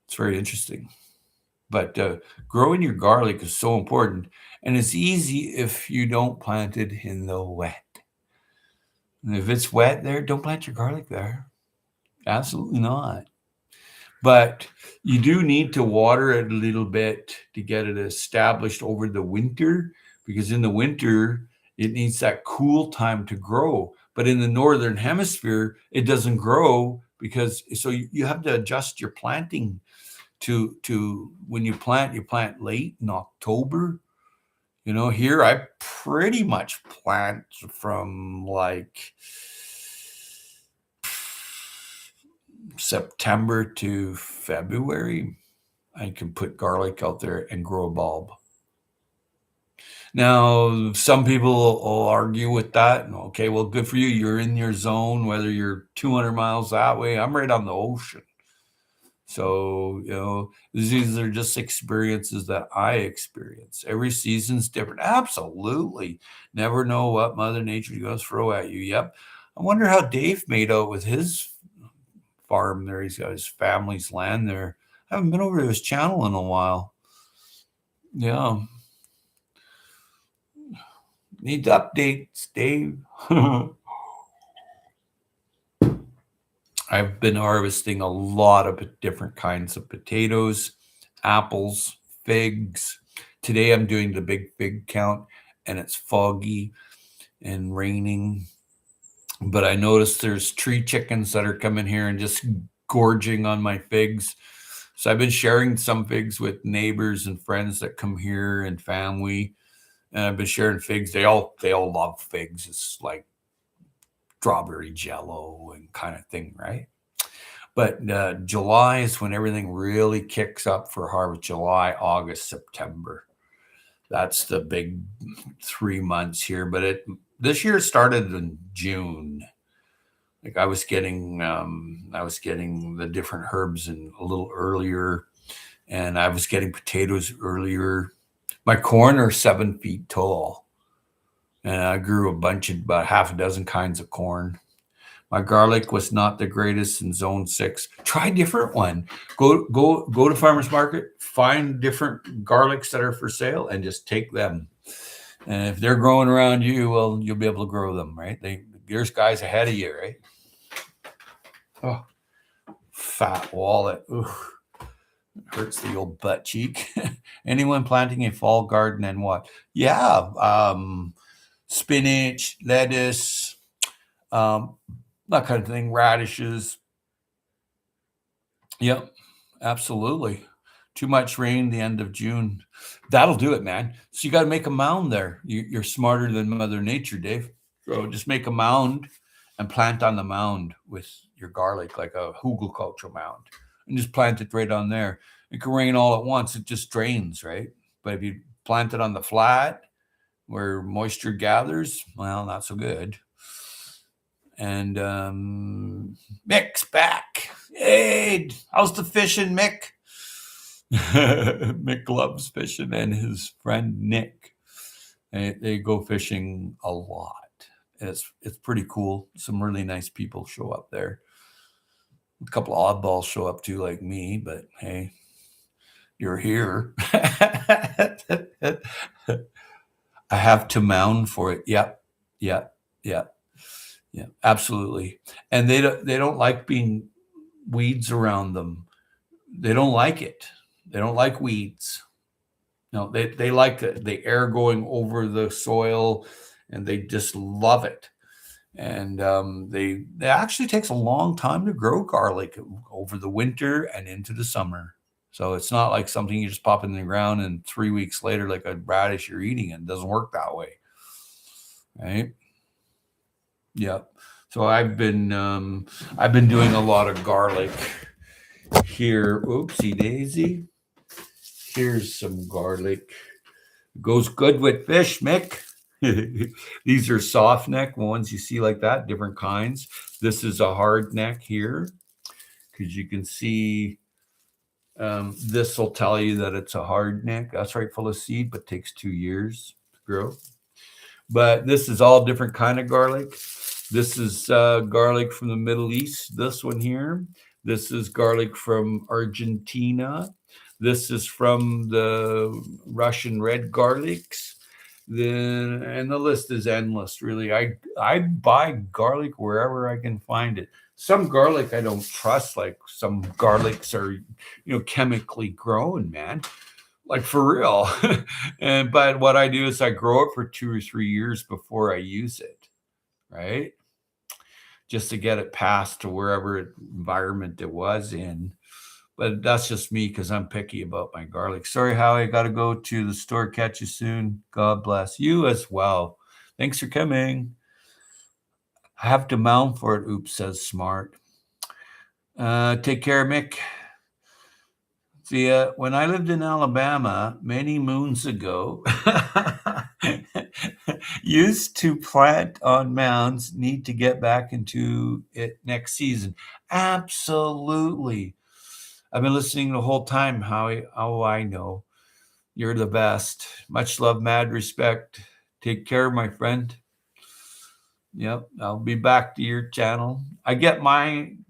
It's very interesting. But growing your garlic is so important, and it's easy if you don't plant it in the wet. And if it's wet there, don't plant your garlic there. Absolutely not. But you do need to water it a little bit to get it established over the winter, because in the winter, it needs that cool time to grow. But in the northern hemisphere, it doesn't grow so you have to adjust your planting to when you plant late in October. Here I pretty much plant from like September to February. I can put garlic out there and grow a bulb. Now, some people will argue with that. And okay, well, good for you. You're in your zone, whether you're 200 miles that way. I'm right on the ocean. So, these are just experiences that I experience. Every season's different. Absolutely. Never know what Mother Nature is going to throw at you. Yep. I wonder how Dave made out with his farm there. He's got his family's land there. I haven't been over to his channel in a while. Yeah. Need updates, Dave. I've been harvesting a lot of different kinds of potatoes, apples, figs. Today I'm doing the big fig count, and it's foggy and raining. But I noticed there's tree chickens that are coming here and just gorging on my figs. So I've been sharing some figs with neighbors and friends that come here and family. And I've been sharing figs. They all love figs. It's like strawberry jello and kind of thing, right? But July is when everything really kicks up for harvest. July, August, September. That's the big 3 months here. But this year started in June. Like I was getting the different herbs in a little earlier, and I was getting potatoes earlier. My corn are 7 feet tall, and I grew about half a dozen kinds of corn. My garlic was not the greatest in zone 6. Try a different one. Go to farmer's market, find different garlics that are for sale, and just take them. And if they're growing around you, well, you'll be able to grow them, right? There's guys ahead of you, right? Oh, fat wallet. Ooh, hurts the old butt cheek. Anyone planting a fall garden and what? Yeah, spinach, lettuce, that kind of thing, radishes. Yep, absolutely. Too much rain the end of June. That'll do it, man. So you got to make a mound there. You're smarter than Mother Nature, Dave. So just make a mound and plant on the mound with your garlic, like a hugelkultur mound, and just plant it right on there. It can rain all at once. It just drains, right? But if you plant it on the flat where moisture gathers, well, not so good. And Mick's back. Hey, how's the fishing, Mick? Mick loves fishing, and his friend Nick. They go fishing a lot. It's pretty cool. Some really nice people show up there. A couple of oddballs show up too, like me, but hey, you're here. I have to mound for it. Yep. Yeah, absolutely. And they don't like being weeds around them. They don't like it. They don't like weeds. No, they like the air going over the soil and they just love it. And they it actually takes a long time to grow garlic over the winter and into the summer. So it's not like something you just pop in the ground and 3 weeks later, like a radish you're eating, it doesn't work that way, right? Yep. So I've been doing a lot of garlic here. Oopsie daisy. Here's some garlic. Goes good with fish, Mick. These are soft neck ones you see like that, different kinds. This is a hard neck here because you can see this will tell you that it's a hard neck. That's right, full of seed, but takes 2 years to grow. But this is all different kind of garlic. This is garlic from the Middle East, this one here. This is garlic from Argentina. This is from the Russian red garlics. And the list is endless, really. I buy garlic wherever I can find it. Some garlic I don't trust, like some garlics are, chemically grown, man. Like for real. But what I do is I grow it for 2 or 3 years before I use it, right? Just to get it past to wherever environment it was in. But that's just me because I'm picky about my garlic. Sorry, Howie, I got to go to the store. Catch you soon. God bless you as well. Thanks for coming. I have to mount for it. Oops, says Smart. Take care, Mick. See, when I lived in Alabama many moons ago, used to plant on mounds, need to get back into it next season. Absolutely. I've been listening the whole time, Howie. Oh, I know. You're the best. Much love, mad respect. Take care, my friend. Yep, I'll be back to your channel. I get mine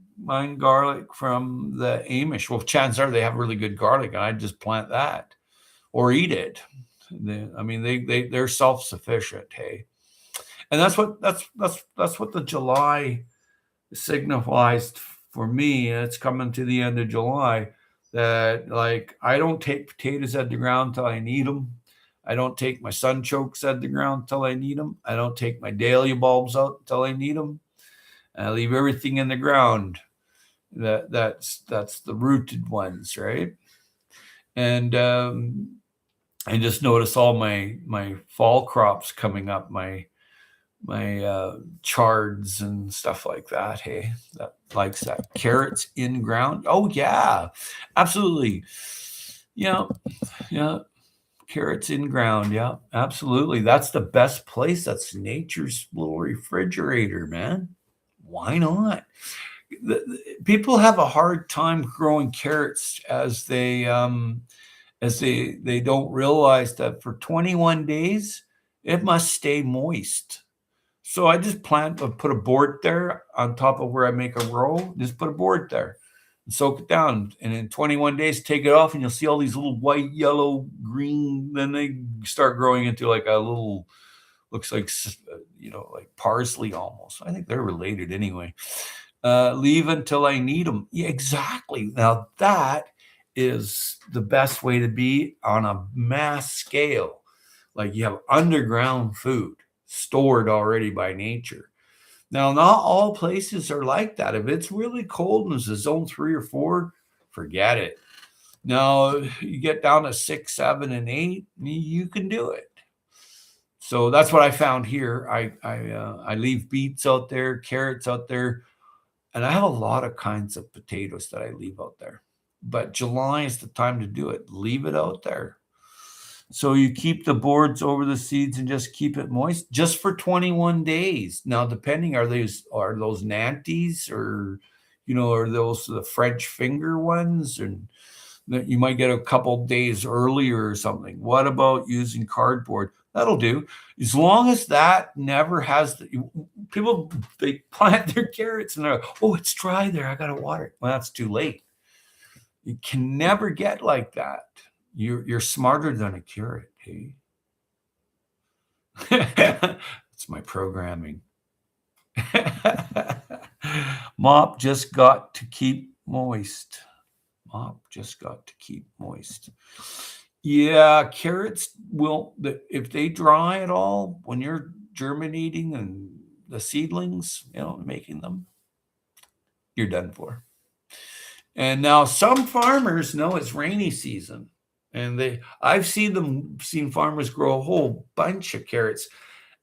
garlic from the Amish. Well, chances are they have really good garlic, and I just plant that or eat it. They're self-sufficient. Hey, and that's what the July signifies for me. It's coming to the end of July. That like I don't take potatoes out of the ground till I need them. I don't take my sunchokes out of the ground till I need them. I don't take my dahlia bulbs out till I need them. I leave everything in the ground. That's the rooted ones, right? And I just notice all my fall crops coming up, my chards and stuff like that. Hey, that likes that. Carrots in ground. Oh yeah, absolutely. Yeah. Carrots in ground. Yeah, absolutely. That's the best place. That's nature's little refrigerator, man. Why not? People have a hard time growing carrots as they don't realize that for 21 days it must stay moist. So I just put a board there on top of where I make a row. Just put a board there and soak it down. And in 21 days, take it off, and you'll see all these little white, yellow, green. Then they start growing into like a little, looks like like parsley almost. I think they're related anyway. Leave until I need them. Yeah, exactly. Now that is the best way to be on a mass scale. Like you have underground food stored already by nature. Now, not all places are like that. If it's really cold and it's a zone 3 or 4, forget it. Now, you get down to 6, 7, and 8, you can do it. So that's what I found here. I leave beets out there, carrots out there, and I have a lot of kinds of potatoes that I leave out there. But July is the time to do it. Leave it out there. So you keep the boards over the seeds and just keep it moist just for 21 days. Now, depending, are those Nantes or, are those the French finger ones? And you might get a couple days earlier or something. What about using cardboard? That'll do. As long as that never has people, they plant their carrots and they're like, oh, it's dry there. I got to water it. Well, that's too late. You can never get like that. You're smarter than a carrot, hey? That's my programming. Mop just got to keep moist. Mop just got to keep moist. Yeah, carrots will, if they dry at all when you're germinating and the seedlings, making them, you're done for. And now some farmers know it's rainy season, and I've seen farmers grow a whole bunch of carrots,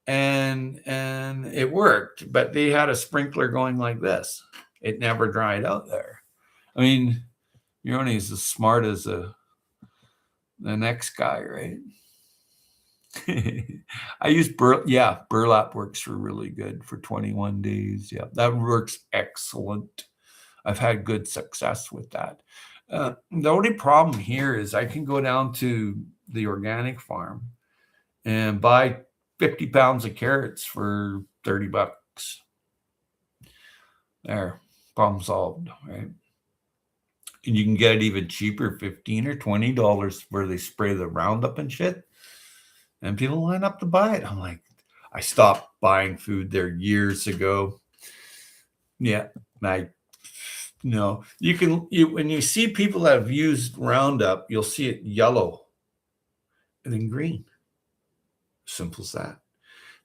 and it worked, but they had a sprinkler going like this. It never dried out there. I mean, you're only as smart as the next guy, right? I use burlap works for really good for 21 days. Yeah, that works excellent. I've had good success with that. The only problem here is I can go down to the organic farm and buy 50 pounds of carrots for $30. There, problem solved, right? And you can get it even cheaper, $15 or $20, where they spray the Roundup and shit. And people line up to buy it. I'm like, I stopped buying food there years ago. Yeah, when you see people that have used Roundup, you'll see it yellow and then green. Simple as that.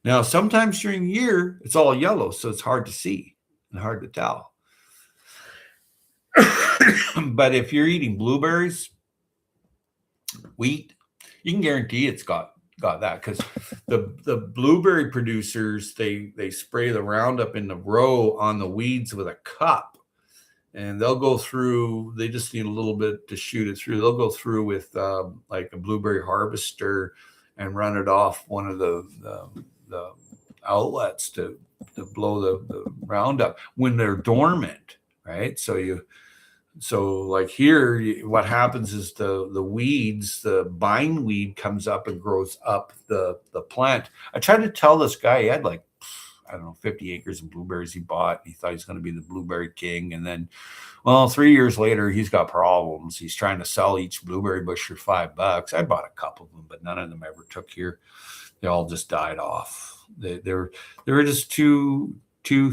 Now, sometimes during the year, it's all yellow, so it's hard to see and hard to tell. But if you're eating blueberries, wheat, you can guarantee it's got that, because the blueberry producers, they spray the Roundup in the row on the weeds with a cup, and they'll go through. They just need a little bit to shoot it through. They'll go through with like a blueberry harvester and run it off one of the outlets to blow the Roundup when they're dormant, right? So like here, what happens is the weeds, the bindweed comes up and grows up the plant. I tried to tell this guy, he had like, I don't know, 50 acres of blueberries he bought. He thought he's going to be the blueberry king. And then, well, 3 years later, he's got problems. He's trying to sell each blueberry bush for $5. I bought a couple of them, but none of them ever took here. They all just died off. They were just too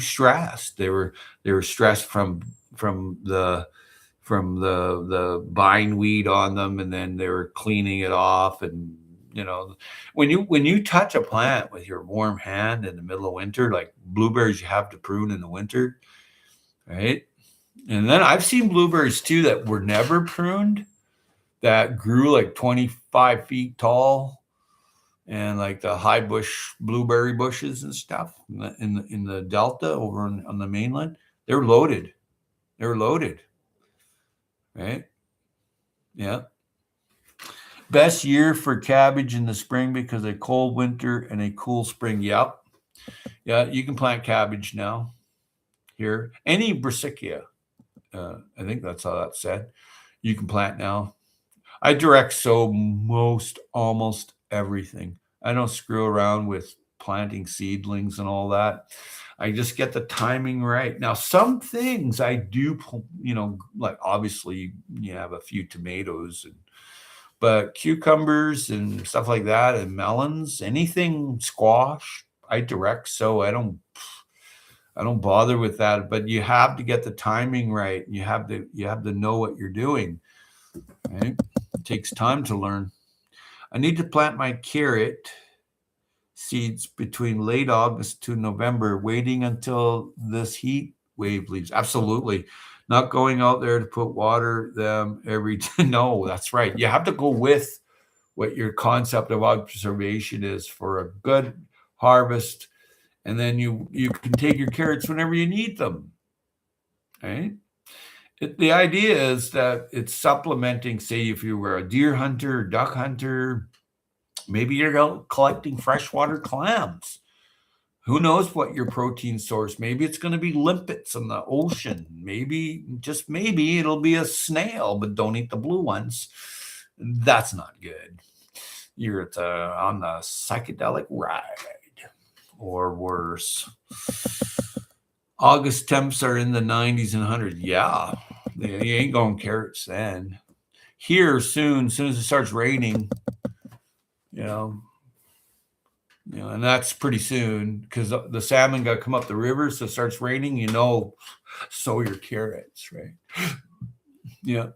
stressed. They were stressed from the bindweed on them, and then they were cleaning it off. And when you touch a plant with your warm hand in the middle of winter, like blueberries, you have to prune in the winter, right? And then I've seen blueberries too that were never pruned, that grew like 25 feet tall, and like the high bush blueberry bushes and stuff in the Delta over on the mainland, they're loaded. Right? Yeah. Best year for cabbage in the spring because a cold winter and a cool spring. Yep. Yeah, you can plant cabbage now here. Any brassica, I think that's how that's said. You can plant now. I direct sow almost everything. I don't screw around with planting seedlings and all that. I just get the timing right. Now, some things I do, like obviously you have a few tomatoes, but cucumbers and stuff like that, and melons, anything, squash, I direct sow. I don't bother with that. But you have to get the timing right. You have to know what you're doing. Right? It takes time to learn. I need to plant my carrot seeds between late August to November, waiting until this heat wave leaves. Absolutely. Not going out there to put water them every day. No, that's right. You have to go with what your concept of observation is for a good harvest. And then you can take your carrots whenever you need them. Right? The idea is that it's supplementing, say, if you were a deer hunter, duck hunter, maybe you're out collecting freshwater clams. Who knows what your protein source? Maybe it's going to be limpets in the ocean. Maybe, just maybe, it'll be a snail, but don't eat the blue ones. That's not good. You're on the psychedelic ride, or worse. August temps are in the 90s and 100s. Yeah, you ain't going carrots then. Here soon as it starts raining, and that's pretty soon, because the salmon got to come up the river, so it starts raining, sow your carrots, right? Yeah.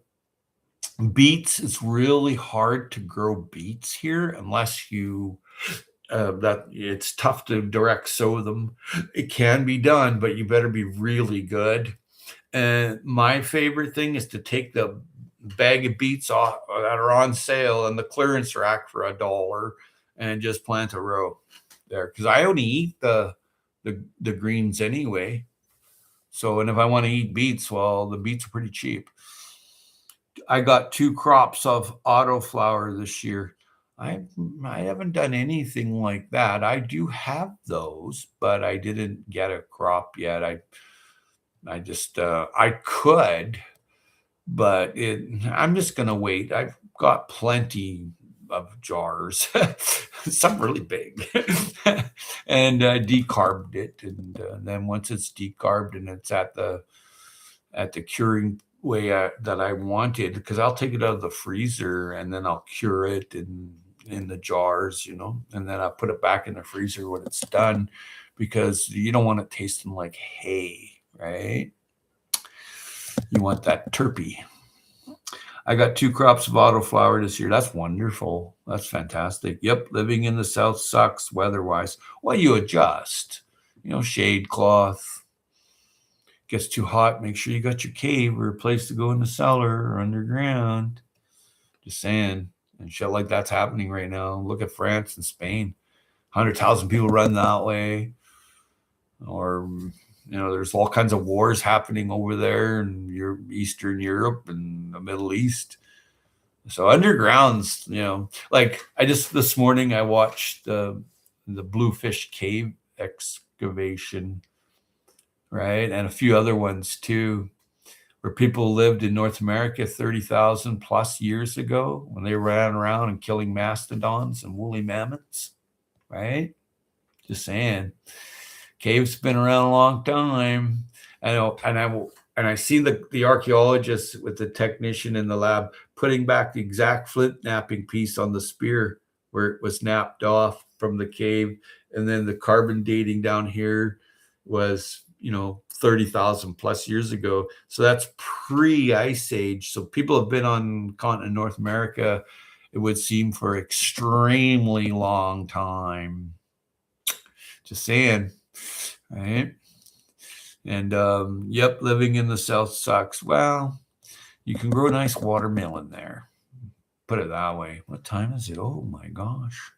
Beets, it's really hard to grow beets here unless you that it's tough to direct sow them. It can be done, but you better be really good. And my favorite thing is to take the bag of beets off that are on sale in the clearance rack for $1 and just plant a row there, because I only eat the greens anyway. So, and if I want to eat beets, well, the beets are pretty cheap. I got 2 crops of autoflower this year. I haven't done anything like that. I do have those, but I didn't get a crop yet. I just I could, but I'm just gonna wait. I've got plenty of jars, some really big, and decarbed it, and then once it's decarbed and it's at the curing way that I wanted, because I'll take it out of the freezer and then I'll cure it in the jars, and then I put it back in the freezer when it's done, because you don't want it tasting like hay, right? You want that terpy. I got 2 crops of autoflower this year. That's wonderful. That's fantastic. Yep, living in the South sucks weather-wise. Well, you adjust. Shade cloth. Gets too hot, make sure you got your cave or a place to go in the cellar or underground. Just saying. And shit like that's happening right now. Look at France and Spain. 100,000 people run that way. Or there's all kinds of wars happening over there in Eastern Europe and the Middle East. So undergrounds, like this morning I watched the Bluefish Cave excavation, right? And a few other ones too, where people lived in North America 30,000 plus years ago when they ran around and killing mastodons and woolly mammoths, right? Just saying. Caves been around a long time. I know, and I see the archaeologists with the technician in the lab putting back the exact flint napping piece on the spear where it was napped off from the cave, and then the carbon dating down here was 30,000 plus years ago. So that's pre-Ice Age. So people have been on continent North America, it would seem, for extremely long time. Just saying. Right. And yep, living in the South sucks. Well, you can grow a nice watermelon there. Put it that way. What time is it? Oh my gosh.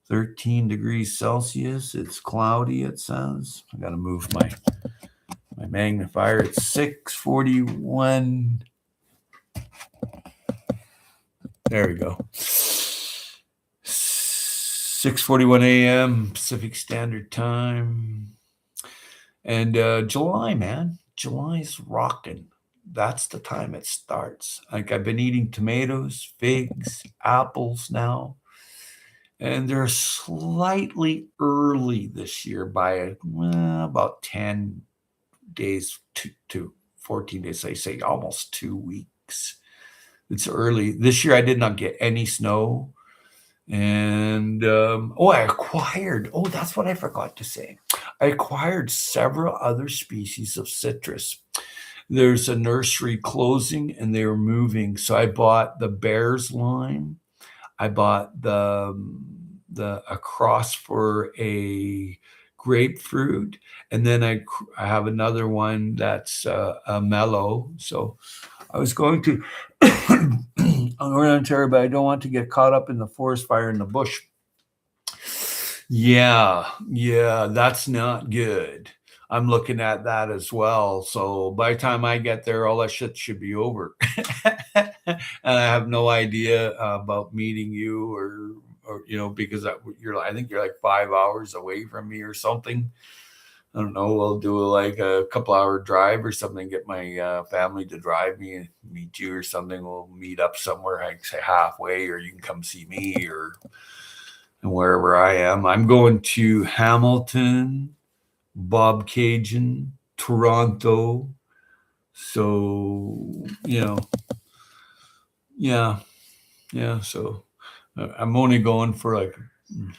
13 degrees Celsius. It's cloudy, it says. I got to move my magnifier. It's 6:41. There we go. 6:41 a.m. Pacific Standard Time. And July, man. July's rocking. That's the time it starts. Like, I've been eating tomatoes, figs, apples now. And they're slightly early this year by about 10 days to 14 days. I say almost 2 weeks. It's early. This year I did not get any snow. And I acquired, that's what I forgot to say. I acquired several other species of citrus. There's a nursery closing and they were moving. So I bought the Bear's Lime. I bought a cross for a grapefruit. And then I have another one that's a mellow. So I was going to Northern Ontario, but I don't want to get caught up in the forest fire in the bush. Yeah, that's not good. I'm looking at that as well. So by the time I get there, all that shit should be over. And I have no idea about meeting you or because I think you're like 5 hours away from me or something. I don't know. We'll do like a couple-hour drive or something. Get my family to drive me and meet you or something. We'll meet up somewhere, I'd say halfway, or you can come see me or wherever I am. I'm going to Hamilton, Bobcaygeon, Toronto. So yeah. So I'm only going for like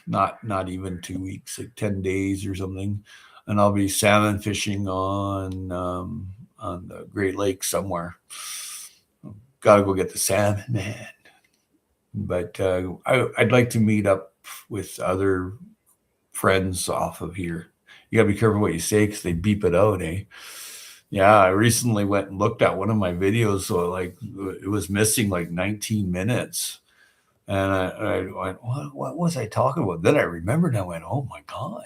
not even 2 weeks, like 10 days or something. And I'll be salmon fishing on the Great Lakes somewhere. got to go get the salmon, man. But I'd like to meet up with other friends off of here. You got to be careful what you say because they beep it out, eh? Yeah, I recently went and looked at one of my videos, so like it was missing like 19 minutes. And I went, what was I talking about? Then I remembered and I went, oh my God,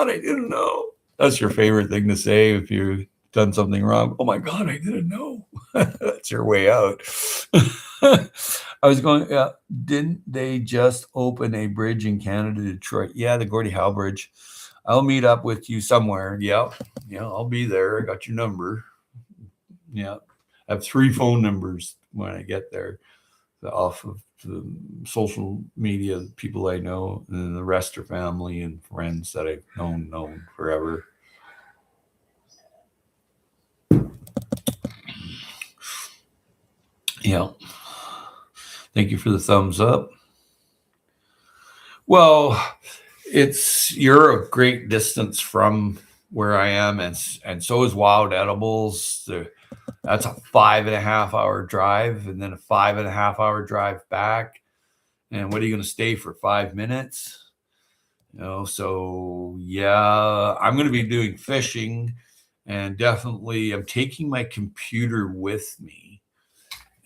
I didn't know. That's your favorite thing to say if you've done something wrong. Oh my God, I didn't know. That's your way out. I was going, yeah, didn't they just open a bridge in Canada, Detroit? Yeah, the Gordie Howe Bridge. I'll meet up with you somewhere. Yeah, I'll be there. I got your number. Yeah, I have 3 phone numbers when I get there off of the social media, people I know, and then the rest are family and friends that I've known forever. Yeah. Thank you for the thumbs up. Well, you're a great distance from where I am, and so is Wild Edibles. That's a 5.5 hour drive, and then a 5.5 hour drive back. And what are you going to stay for 5 minutes? So yeah, I'm going to be doing fishing, and definitely I'm taking my computer with me.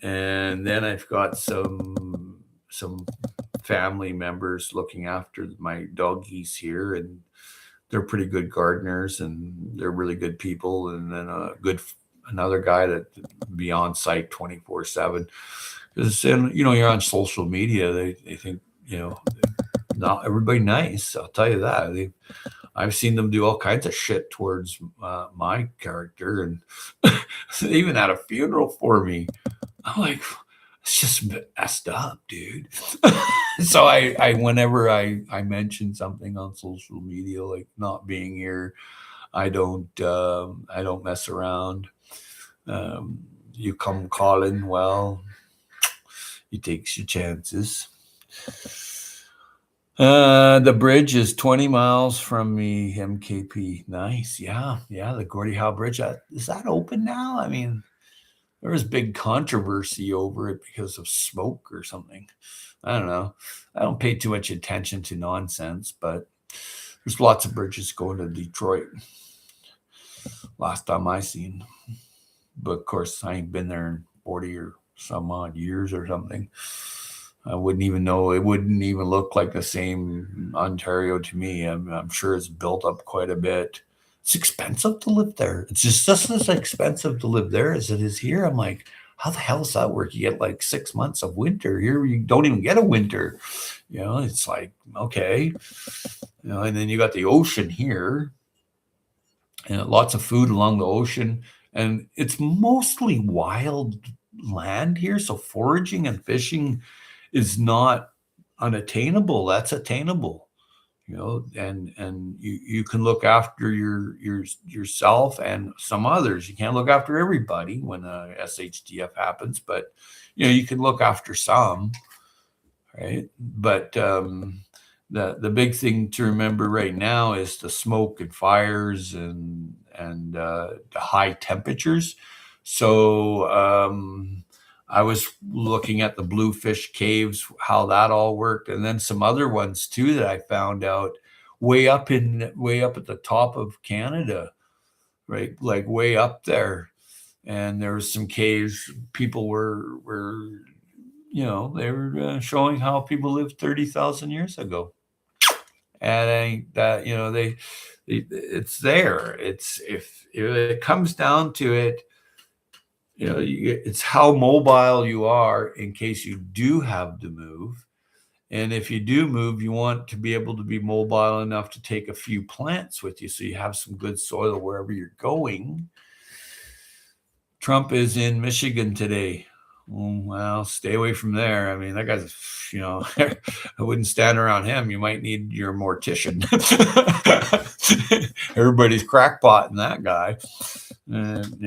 And then I've got some family members looking after my doggies here, and they're pretty good gardeners and they're really good people. And then another guy that be on site 24/7. Because you're on social media, they think not everybody nice. I'll tell you that. I've seen them do all kinds of shit towards my character, and they even had a funeral for me. I'm like, it's just messed up, dude. So I whenever I mention something on social media, like not being here, I don't mess around. You come calling, well, he takes your chances. The bridge is 20 miles from me, MKP. Nice. Yeah. The Gordie Howe Bridge. Is that open now? I mean, there was big controversy over it because of smoke or something. I don't know. I don't pay too much attention to nonsense, but there's lots of bridges going to Detroit. Last time I seen. But of course, I ain't been there in 40 or some odd years or something. I wouldn't even know. It wouldn't even look like the same Ontario to me. I'm sure it's built up quite a bit. It's expensive to live there. It's just as expensive to live there as it is here. I'm like, how the hell does that work? You get like 6 months of winter. Here you don't even get a winter. It's like, okay. And then you got the ocean here. And lots of food along the ocean. And it's mostly wild land here. So foraging and fishing is not unattainable. That's attainable, and you can look after yourself and some others. You can't look after everybody when SHDF happens, but you can look after some, right? But the big thing to remember right now is the smoke and fires and the high temperatures. So I was looking at the Bluefish Caves, how that all worked, and then some other ones too that I found out way up at the top of Canada, right? Like way up there. And there was some caves people were they were showing how people lived 30,000 years ago. And it's there. It's if it comes down to it, it's how mobile you are in case you do have to move. And if you do move, you want to be able to be mobile enough to take a few plants with you so you have some good soil wherever you're going. Trump is in Michigan today. Well, stay away from there. I mean, that guy's, I wouldn't stand around him. You might need your mortician. Everybody's crackpotting that guy. And,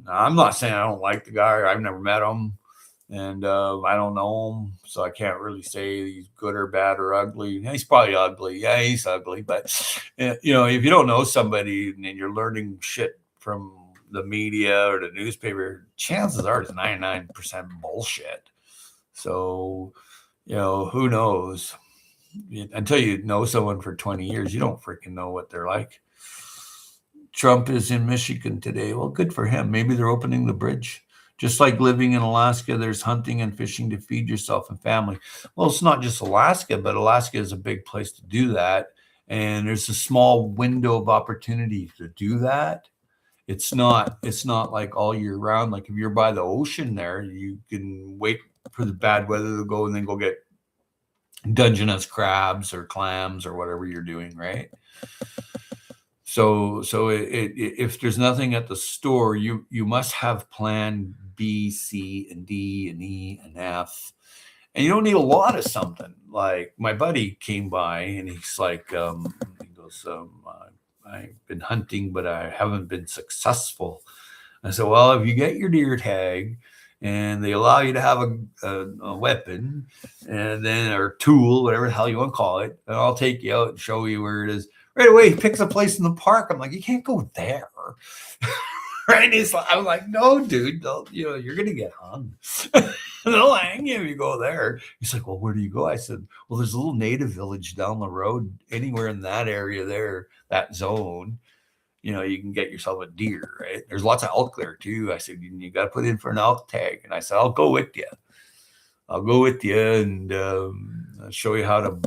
I'm not saying I don't like the guy. I've never met him. And I don't know him. So I can't really say he's good or bad or ugly. He's probably ugly. Yeah, he's ugly. But, if you don't know somebody and you're learning shit from the media or the newspaper, chances are it's 99% bullshit. So, who knows? Until you know someone for 20 years, you don't freaking know what they're like. Trump is in Michigan today. Well, good for him. Maybe they're opening the bridge. Just like living in Alaska, there's hunting and fishing to feed yourself and family. Well, it's not just Alaska, but Alaska is a big place to do that. And there's a small window of opportunity to do that. It's not like all year round. Like if you're by the ocean there, you can wait for the bad weather to go and then go get Dungeness crabs or clams or whatever you're doing, right? So if there's nothing at the store, you must have plan B, C, and D, and E, and F. And you don't need a lot of something. Like my buddy came by and he's like, he goes, I've been hunting, but I haven't been successful. I said, well, if you get your deer tag and they allow you to have a weapon and then or tool, whatever the hell you want to call it, and I'll take you out and show you where it is. Right away, he picks a place in the park. I'm like, you can't go there. Right? I'm like, no, dude, you're going to get hung. They'll hang you if you go there. He's like, well, where do you go? I said, well, there's a little native village down the road. Anywhere in that area there, that zone, you can get yourself a deer, right? There's lots of elk there too. I said, you got to put in for an elk tag. And I said, I'll go with you. And I'll show you how to,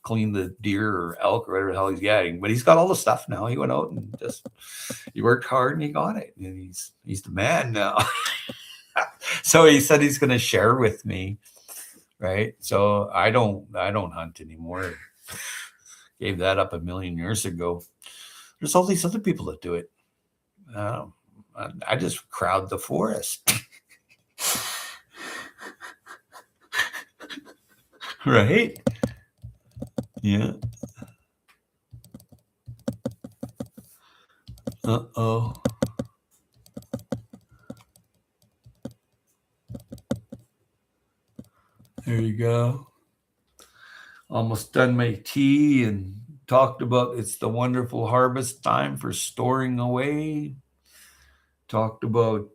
clean the deer or elk or whatever the hell he's getting. But he's got all the stuff now. He went out and he worked hard and he got it. And he's the man now. So he said he's going to share with me, right? So I don't hunt anymore. Gave that up a million years ago. There's all these other people that do it. I just crowd the forest. Right? Yeah. Uh-oh. There you go. Almost done my tea and talked about it's the wonderful harvest time for storing away. Talked about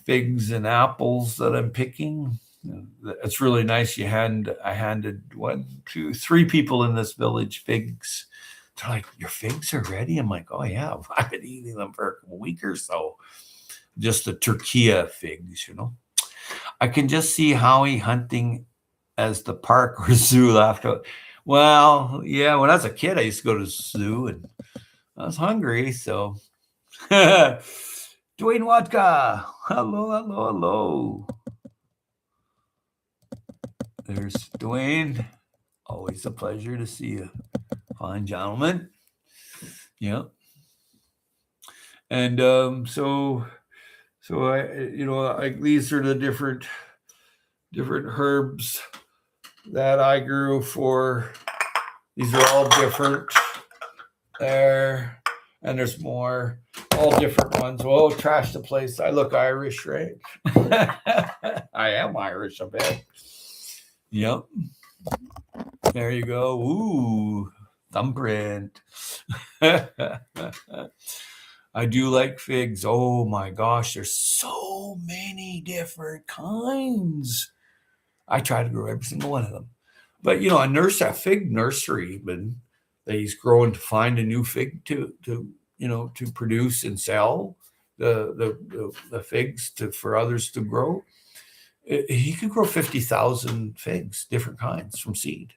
figs and apples that I'm picking. It's really nice. I handed 1, 2, 3 people in this village figs. They're like, your figs are ready? I'm like, oh yeah, I've been eating them for a week or so. Just the Turquia figs, I can just see Howie hunting as the park or zoo after. Well, yeah, when I was a kid, I used to go to the zoo and I was hungry. So, Dwayne Wadka, hello. There's Dwayne. Always a pleasure to see you, fine gentlemen. Yeah. And so these are the different herbs that I grew for. These are all different there, and there's more, all different ones. Well, trash the place. I look Irish, right? I am Irish, I bet. Yep. There you go. Ooh, thumbprint. I do like figs. Oh my gosh, there's so many different kinds. I try to grow every single one of them. But a fig nursery, but he's growing to find a new fig to produce and sell the figs for others to grow. He could grow 50,000 figs, different kinds from seed.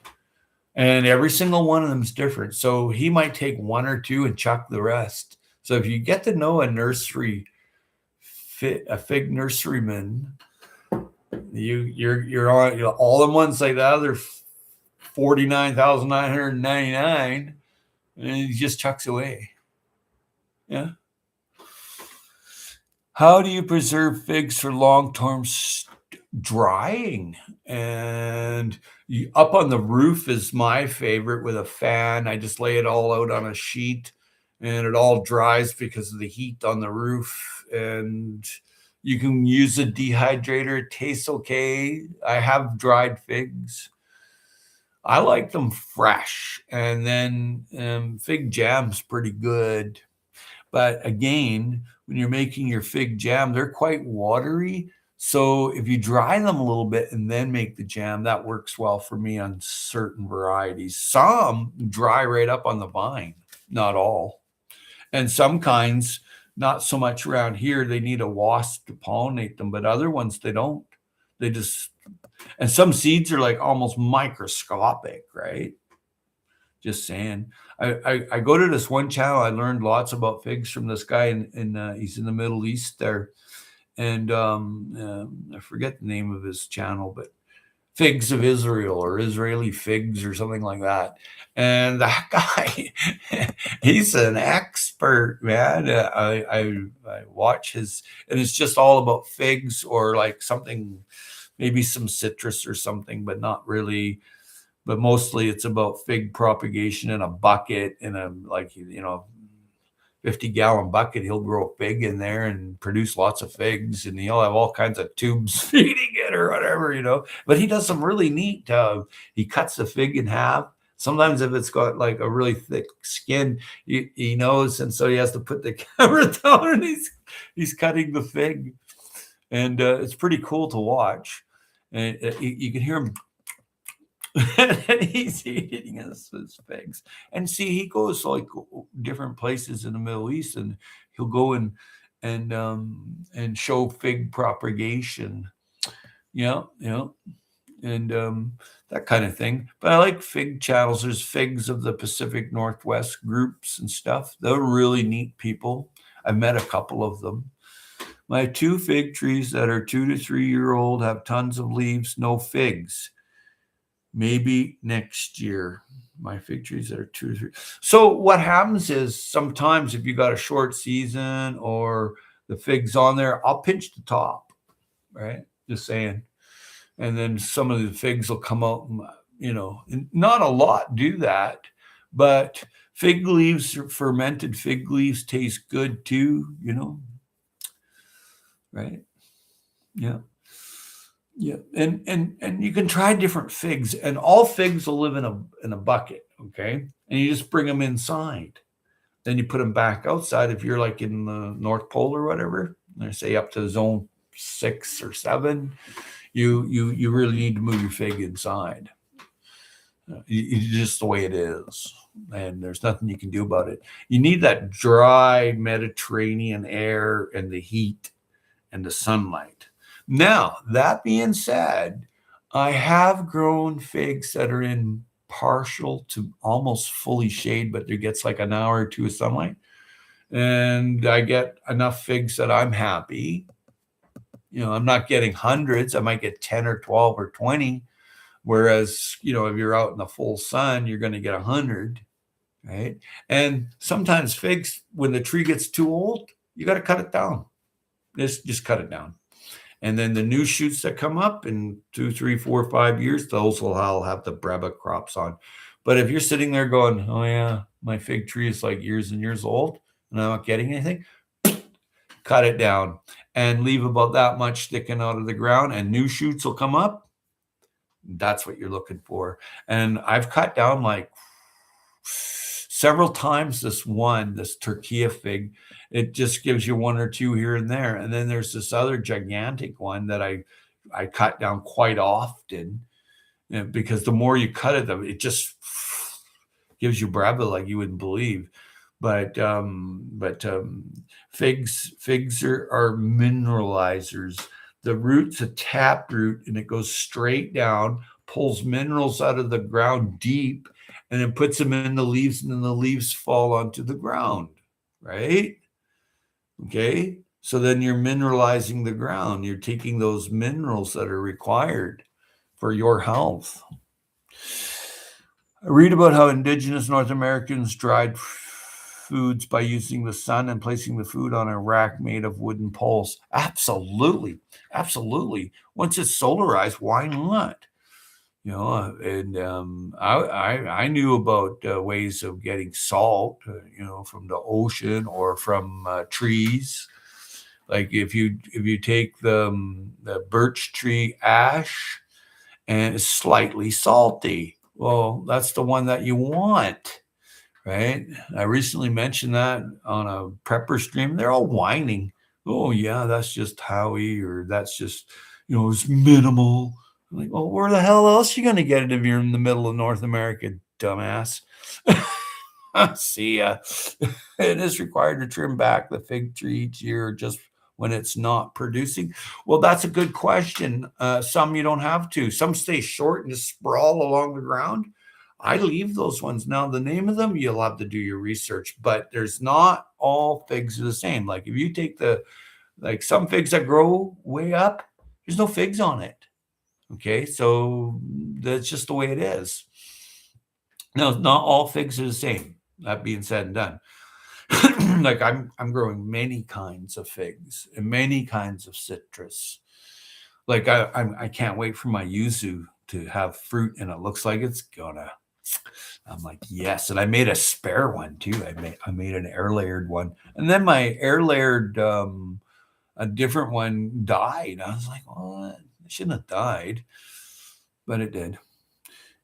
And every single one of them is different. So he might take 1 or 2 and chuck the rest. So if you get to know a fig nurseryman, you're on all the ones like that. They're 49,999, and he just chucks away. Yeah. How do you preserve figs for long-term drying? And up on the roof is my favorite with a fan. I just lay it all out on a sheet and it all dries because of the heat on the roof. And you can use a dehydrator. It tastes okay. I have dried figs. I like them fresh, and then fig jam's pretty good. But again, when you're making your fig jam, they're quite watery. So if you dry them a little bit and then make the jam, that works well for me on certain varieties. Some dry right up on the vine, not all. And some kinds, not so much around here. They need a wasp to pollinate them, but other ones, they don't. They just, and some seeds are like almost microscopic, right? Just saying. I go to this one channel. I learned lots about figs from this guy, he's in the Middle East there, and I forget the name of his channel, but Figs of Israel or Israeli Figs or something like that. And that guy, he's an expert, man. I watch his, and it's just all about figs or like something, maybe some citrus or something, but not really. But mostly it's about fig propagation in a bucket, in a, like, 50-gallon bucket. He'll grow a fig in there and produce lots of figs, and he'll have all kinds of tubes feeding it or whatever. But he does some really neat, he cuts the fig in half. Sometimes if it's got like a really thick skin, he knows, and so he has to put the camera down and he's cutting the fig. And it's pretty cool to watch. And you can hear him and he's eating his figs. And see, he goes like different places in the Middle East, and he'll go and show fig propagation. And that kind of thing. But I like fig channels. There's Figs of the Pacific Northwest groups and stuff. They're really neat people. I've met a couple of them. My 2 fig trees that are 2 to 3 year old have tons of leaves, no figs. Maybe next year. My fig trees that are 2 to 3. So what happens is sometimes if you got a short season or the figs on there, I'll pinch the top, right? Just saying. And then some of the figs will come out, and not a lot do that, but fig leaves, fermented fig leaves taste good too, right? Yeah. Yeah, and you can try different figs, and all figs will live in a bucket, okay? And you just bring them inside. Then you put them back outside if you're like in the North Pole or whatever. I say up to zone 6 or 7, you really need to move your fig inside. It's just the way it is, and there's nothing you can do about it. You need that dry Mediterranean air and the heat and the sunlight. Now, that being said, I have grown figs that are in partial to almost fully shade, but there gets like an hour or 2 of sunlight. And I get enough figs that I'm happy. I'm not getting hundreds. I might get 10 or 12 or 20. Whereas, if you're out in the full sun, you're going to get 100, right? And sometimes figs, when the tree gets too old, you got to cut it down. Just cut it down. And then the new shoots that come up in 2, 3, 4, 5 years, those will all have the breva crops on. But if you're sitting there going, oh yeah, my fig tree is like years and years old and I'm not getting anything, cut it down and leave about that much sticking out of the ground, and new shoots will come up. That's what you're looking for. And I've cut down like several times this Turkey fig. It just gives you 1 or 2 here and there. And then there's this other gigantic one that I cut down quite often, because the more you cut it just gives you breva like you wouldn't believe. But figs are mineralizers. The root's a tap root, and it goes straight down, pulls minerals out of the ground deep, and then puts them in the leaves, and then the leaves fall onto the ground, right? Okay, so then you're mineralizing the ground. You're taking those minerals that are required for your health. I read about how indigenous North Americans dried foods by using the sun and placing the food on a rack made of wooden poles. Absolutely. Once it's solarized, why not? And I knew about ways of getting salt, from the ocean or from trees. Like if you take the birch tree ash and it's slightly salty, Well, that's the one that you want, right? I recently mentioned that on a prepper stream. They're all whining. Oh, yeah, that's just Howie, or that's just, it's minimal. I'm like, well, where the hell else are you going to get it if you're in the middle of North America, dumbass? See ya. It is required to trim back the fig tree each year just when it's not producing. Well, that's a good question. Some you don't have to. Some stay short and just sprawl along the ground. I leave those ones. Now, the name of them, you'll have to do your research, but there's not all figs are the same. Like if you take like some figs that grow way up, there's no figs on it. Okay, so that's just the way it is. Now, not all figs are the same. That being said and done, like I'm growing many kinds of figs and many kinds of citrus. Like I can't wait for my yuzu to have fruit, and it looks like it's gonna. I'm like, yes, and I made a spare one too. I made an air layered one, and then my air layered a different one died. I was like, oh, it shouldn't have died, but it did.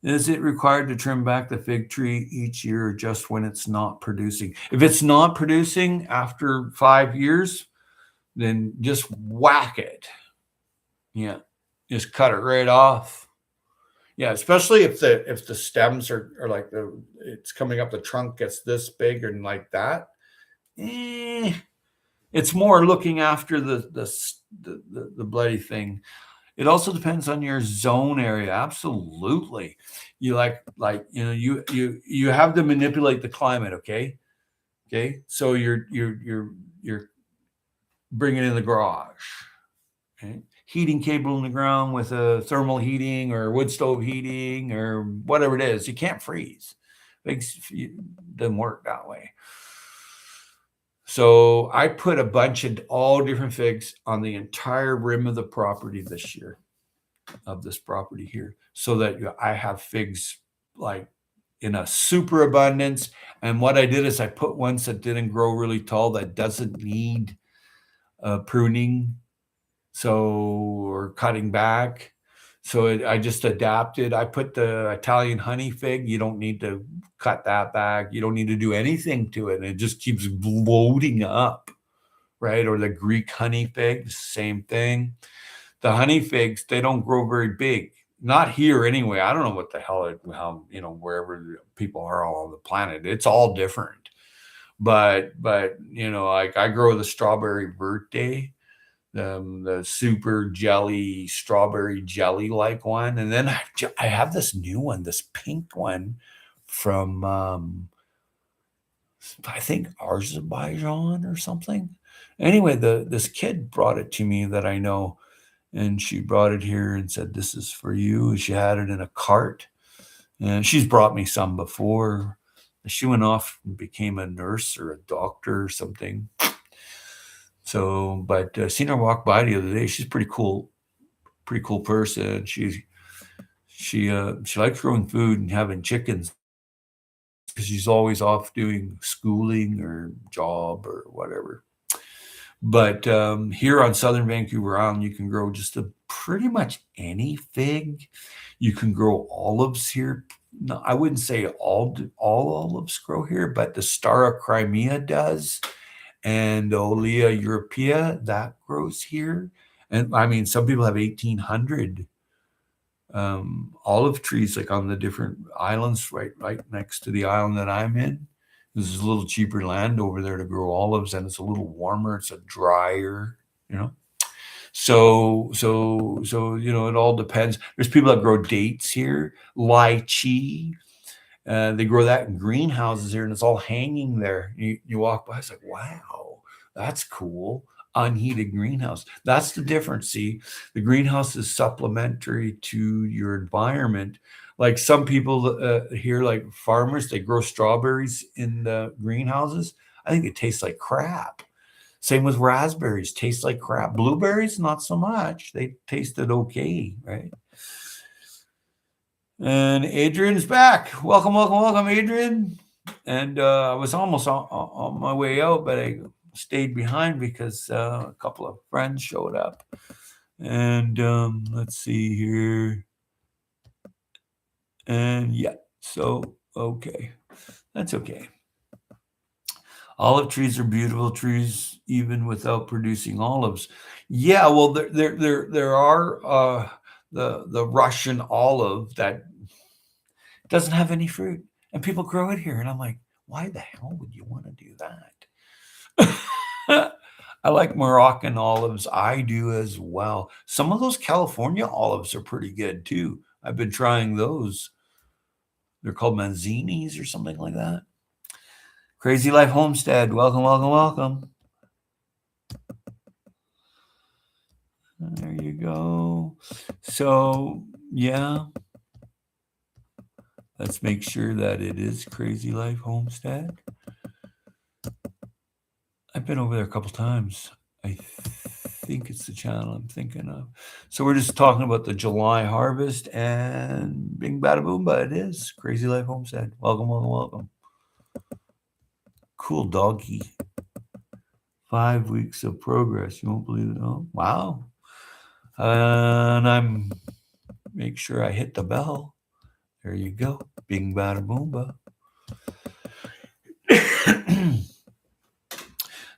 Is it required to trim back the fig tree each year or just when it's not producing? If it's not producing after 5 years, then just whack it. Yeah, just cut it right off. Yeah, especially if the stems are like it's coming up the trunk gets this big and like that. It's more looking after the bloody thing. It also depends on your zone area. Absolutely. You you have to manipulate the climate, okay? Okay? So you're bringing in the garage. Okay? Heating cable in the ground with a thermal heating or wood stove heating or whatever it is. You can't freeze. It doesn't work that way. So I put a bunch of all different figs on the entire rim of the property this year, of this property here, so that I have figs like in a super abundance. And what I did is I put ones that didn't grow really tall, that doesn't need pruning, or cutting back. So I just adapted. I put the Italian honey fig. You don't need to cut that back. You don't need to do anything to it. And it just keeps bloating up, right? Or the Greek honey fig, same thing. The honey figs, they don't grow very big. Not here anyway. I don't know what the hell, how, wherever people are all on the planet, it's all different. But like I grow the strawberry verte, the super jelly, strawberry jelly like one. And then I have this new one, this pink one from, I think Azerbaijan or something. Anyway, this kid brought it to me that I know, and she brought it here and said, this is for you. She had it in a cart, and she's brought me some before. She went off and became a nurse or a doctor or something. So, but seen her walk by the other day. She's pretty cool person. She likes growing food and having chickens because she's always off doing schooling or job or whatever. But here on Southern Vancouver Island, you can grow just pretty much any fig. You can grow olives here. No, I wouldn't say all olives grow here, but the Star of Crimea does, and the Olea Europea that grows here. And I mean, some people have 1,800 olive trees, like on the different islands, right next to the island that I'm in. This is a little cheaper land over there to grow olives, and it's a little warmer. It's a drier, So it all depends. There's people that grow dates here, lychee. They grow that in greenhouses here, and it's all hanging there. You walk by, it's like, wow, that's cool. Unheated greenhouse. That's the difference. See, the greenhouse is supplementary to your environment. Like some people here, like farmers, they grow strawberries in the greenhouses. I think it tastes like crap. Same with raspberries, taste like crap. Blueberries, not so much. They tasted okay, right? And Adrian's back. Welcome, Adrian. And I was almost on my way out, but I stayed behind because a couple of friends showed up. And let's see here. And yeah, so okay, that's okay. Olive trees are beautiful trees, even without producing olives. Yeah, well, there are the Russian olive that doesn't have any fruit, and people grow it here, and I'm like, why the hell would you want to do that? I like Moroccan olives. I do as well. Some of those California olives are pretty good too. I've been trying those. They're called Manzinis or something like that. Crazy Life Homestead. Welcome, welcome, welcome. There you go. So, yeah, let's make sure that it is Crazy Life Homestead. I've been over there a couple times. I think it's the channel I'm thinking of. So we're just talking about the July harvest, and bing bada boomba, it is Crazy Life Homestead. Welcome, welcome, welcome. Cool doggy. 5 weeks of progress. You won't believe it. Oh, wow. And I'm make sure I hit the bell. There you go. Bing bada boomba.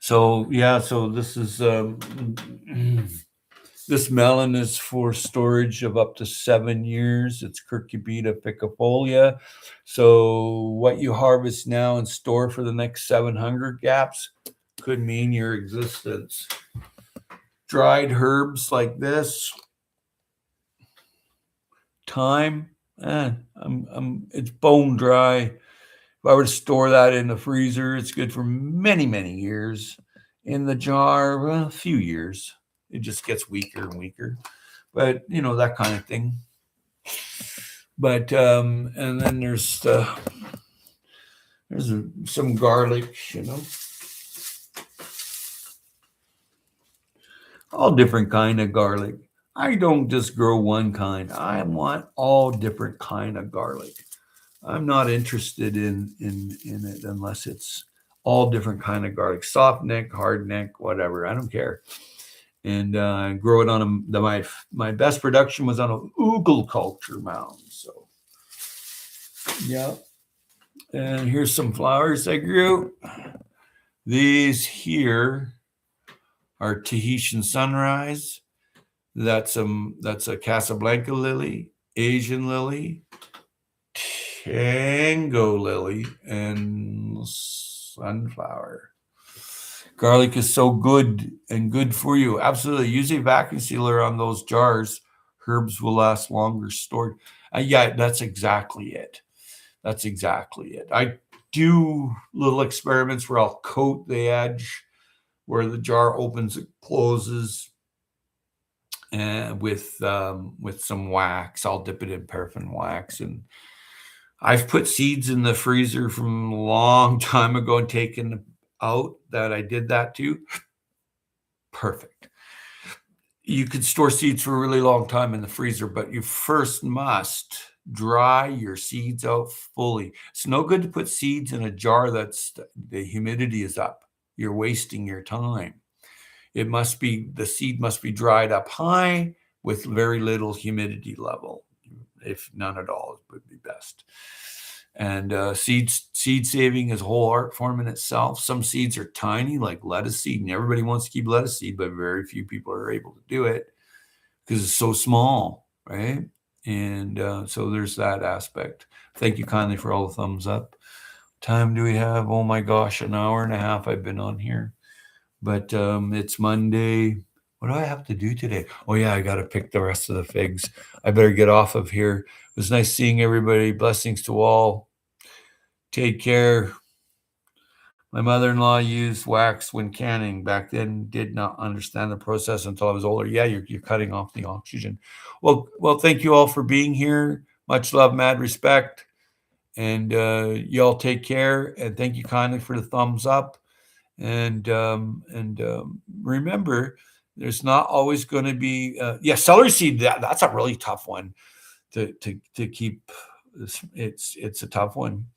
So yeah, so this is this melon is for storage of up to 7 years. It's Cucurbita picofolia. So what you harvest now and store for the next 700 gaps could mean your existence. Dried herbs like this, thyme, it's bone dry. If I were to store that in the freezer, it's good for many, many years. In the jar, well, a few years. It just gets weaker and weaker. But, you know, that kind of thing. But, and then there's some garlic, you know. All different kind of garlic. I don't just grow one kind. I want all different kind of garlic. I'm not interested in it unless it's all different kind of garlic, soft neck, hard neck, whatever. I don't care. And grow it on my best production was on an oogle culture mound. So yeah. And here's some flowers I grew. These here are Tahitian sunrise. That's a Casablanca lily, Asian lily, Tango lily, and sunflower. Garlic is so good and good for you. Absolutely. Use a vacuum sealer on those jars. Herbs will last longer stored. Yeah, that's exactly it. That's exactly it. I do little experiments where I'll coat the edge where the jar opens and closes, and with some wax. I'll dip it in paraffin wax, and I've put seeds in the freezer from a long time ago and taken out that I did that too. Perfect. You could store seeds for a really long time in the freezer, but you first must dry your seeds out fully. It's no good to put seeds in a jar that's the humidity is up. You're wasting your time. The seed must be dried up high with very little humidity level. If none at all, it would be best. And seed saving is a whole art form in itself. Some seeds are tiny, like lettuce seed, and everybody wants to keep lettuce seed, but very few people are able to do it because it's so small, right? And so there's that aspect. Thank you kindly for all the thumbs up. Time do we have? Oh my gosh, an hour and a half I've been on here. But it's Monday. What do I have to do today? Oh, yeah, I got to pick the rest of the figs. I better get off of here. It was nice seeing everybody. Blessings to all. Take care. My mother-in-law used wax when canning. Back then, did not understand the process until I was older. Yeah, you're cutting off the oxygen. Well, thank you all for being here. Much love, mad respect. And y'all take care. And thank you kindly for the thumbs up. And remember, there's not always going to be celery seed. That's a really tough one to keep. It's a tough one.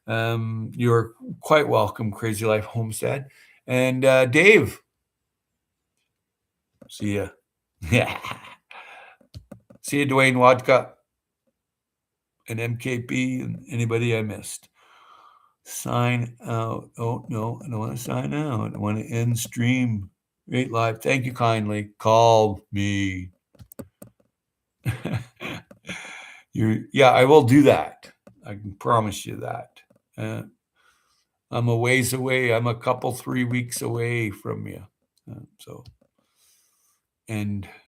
You're quite welcome, Crazy Life Homestead. And Dave, see ya. Yeah, see you, Dwayne Wadka. and MKP and anybody I missed. Sign out. Oh, no, I don't want to sign out. I want to end stream. Great live. Thank you kindly. Call me. Yeah, I will do that. I can promise you that. I'm a ways away. I'm a couple, 3 weeks away from you. So, and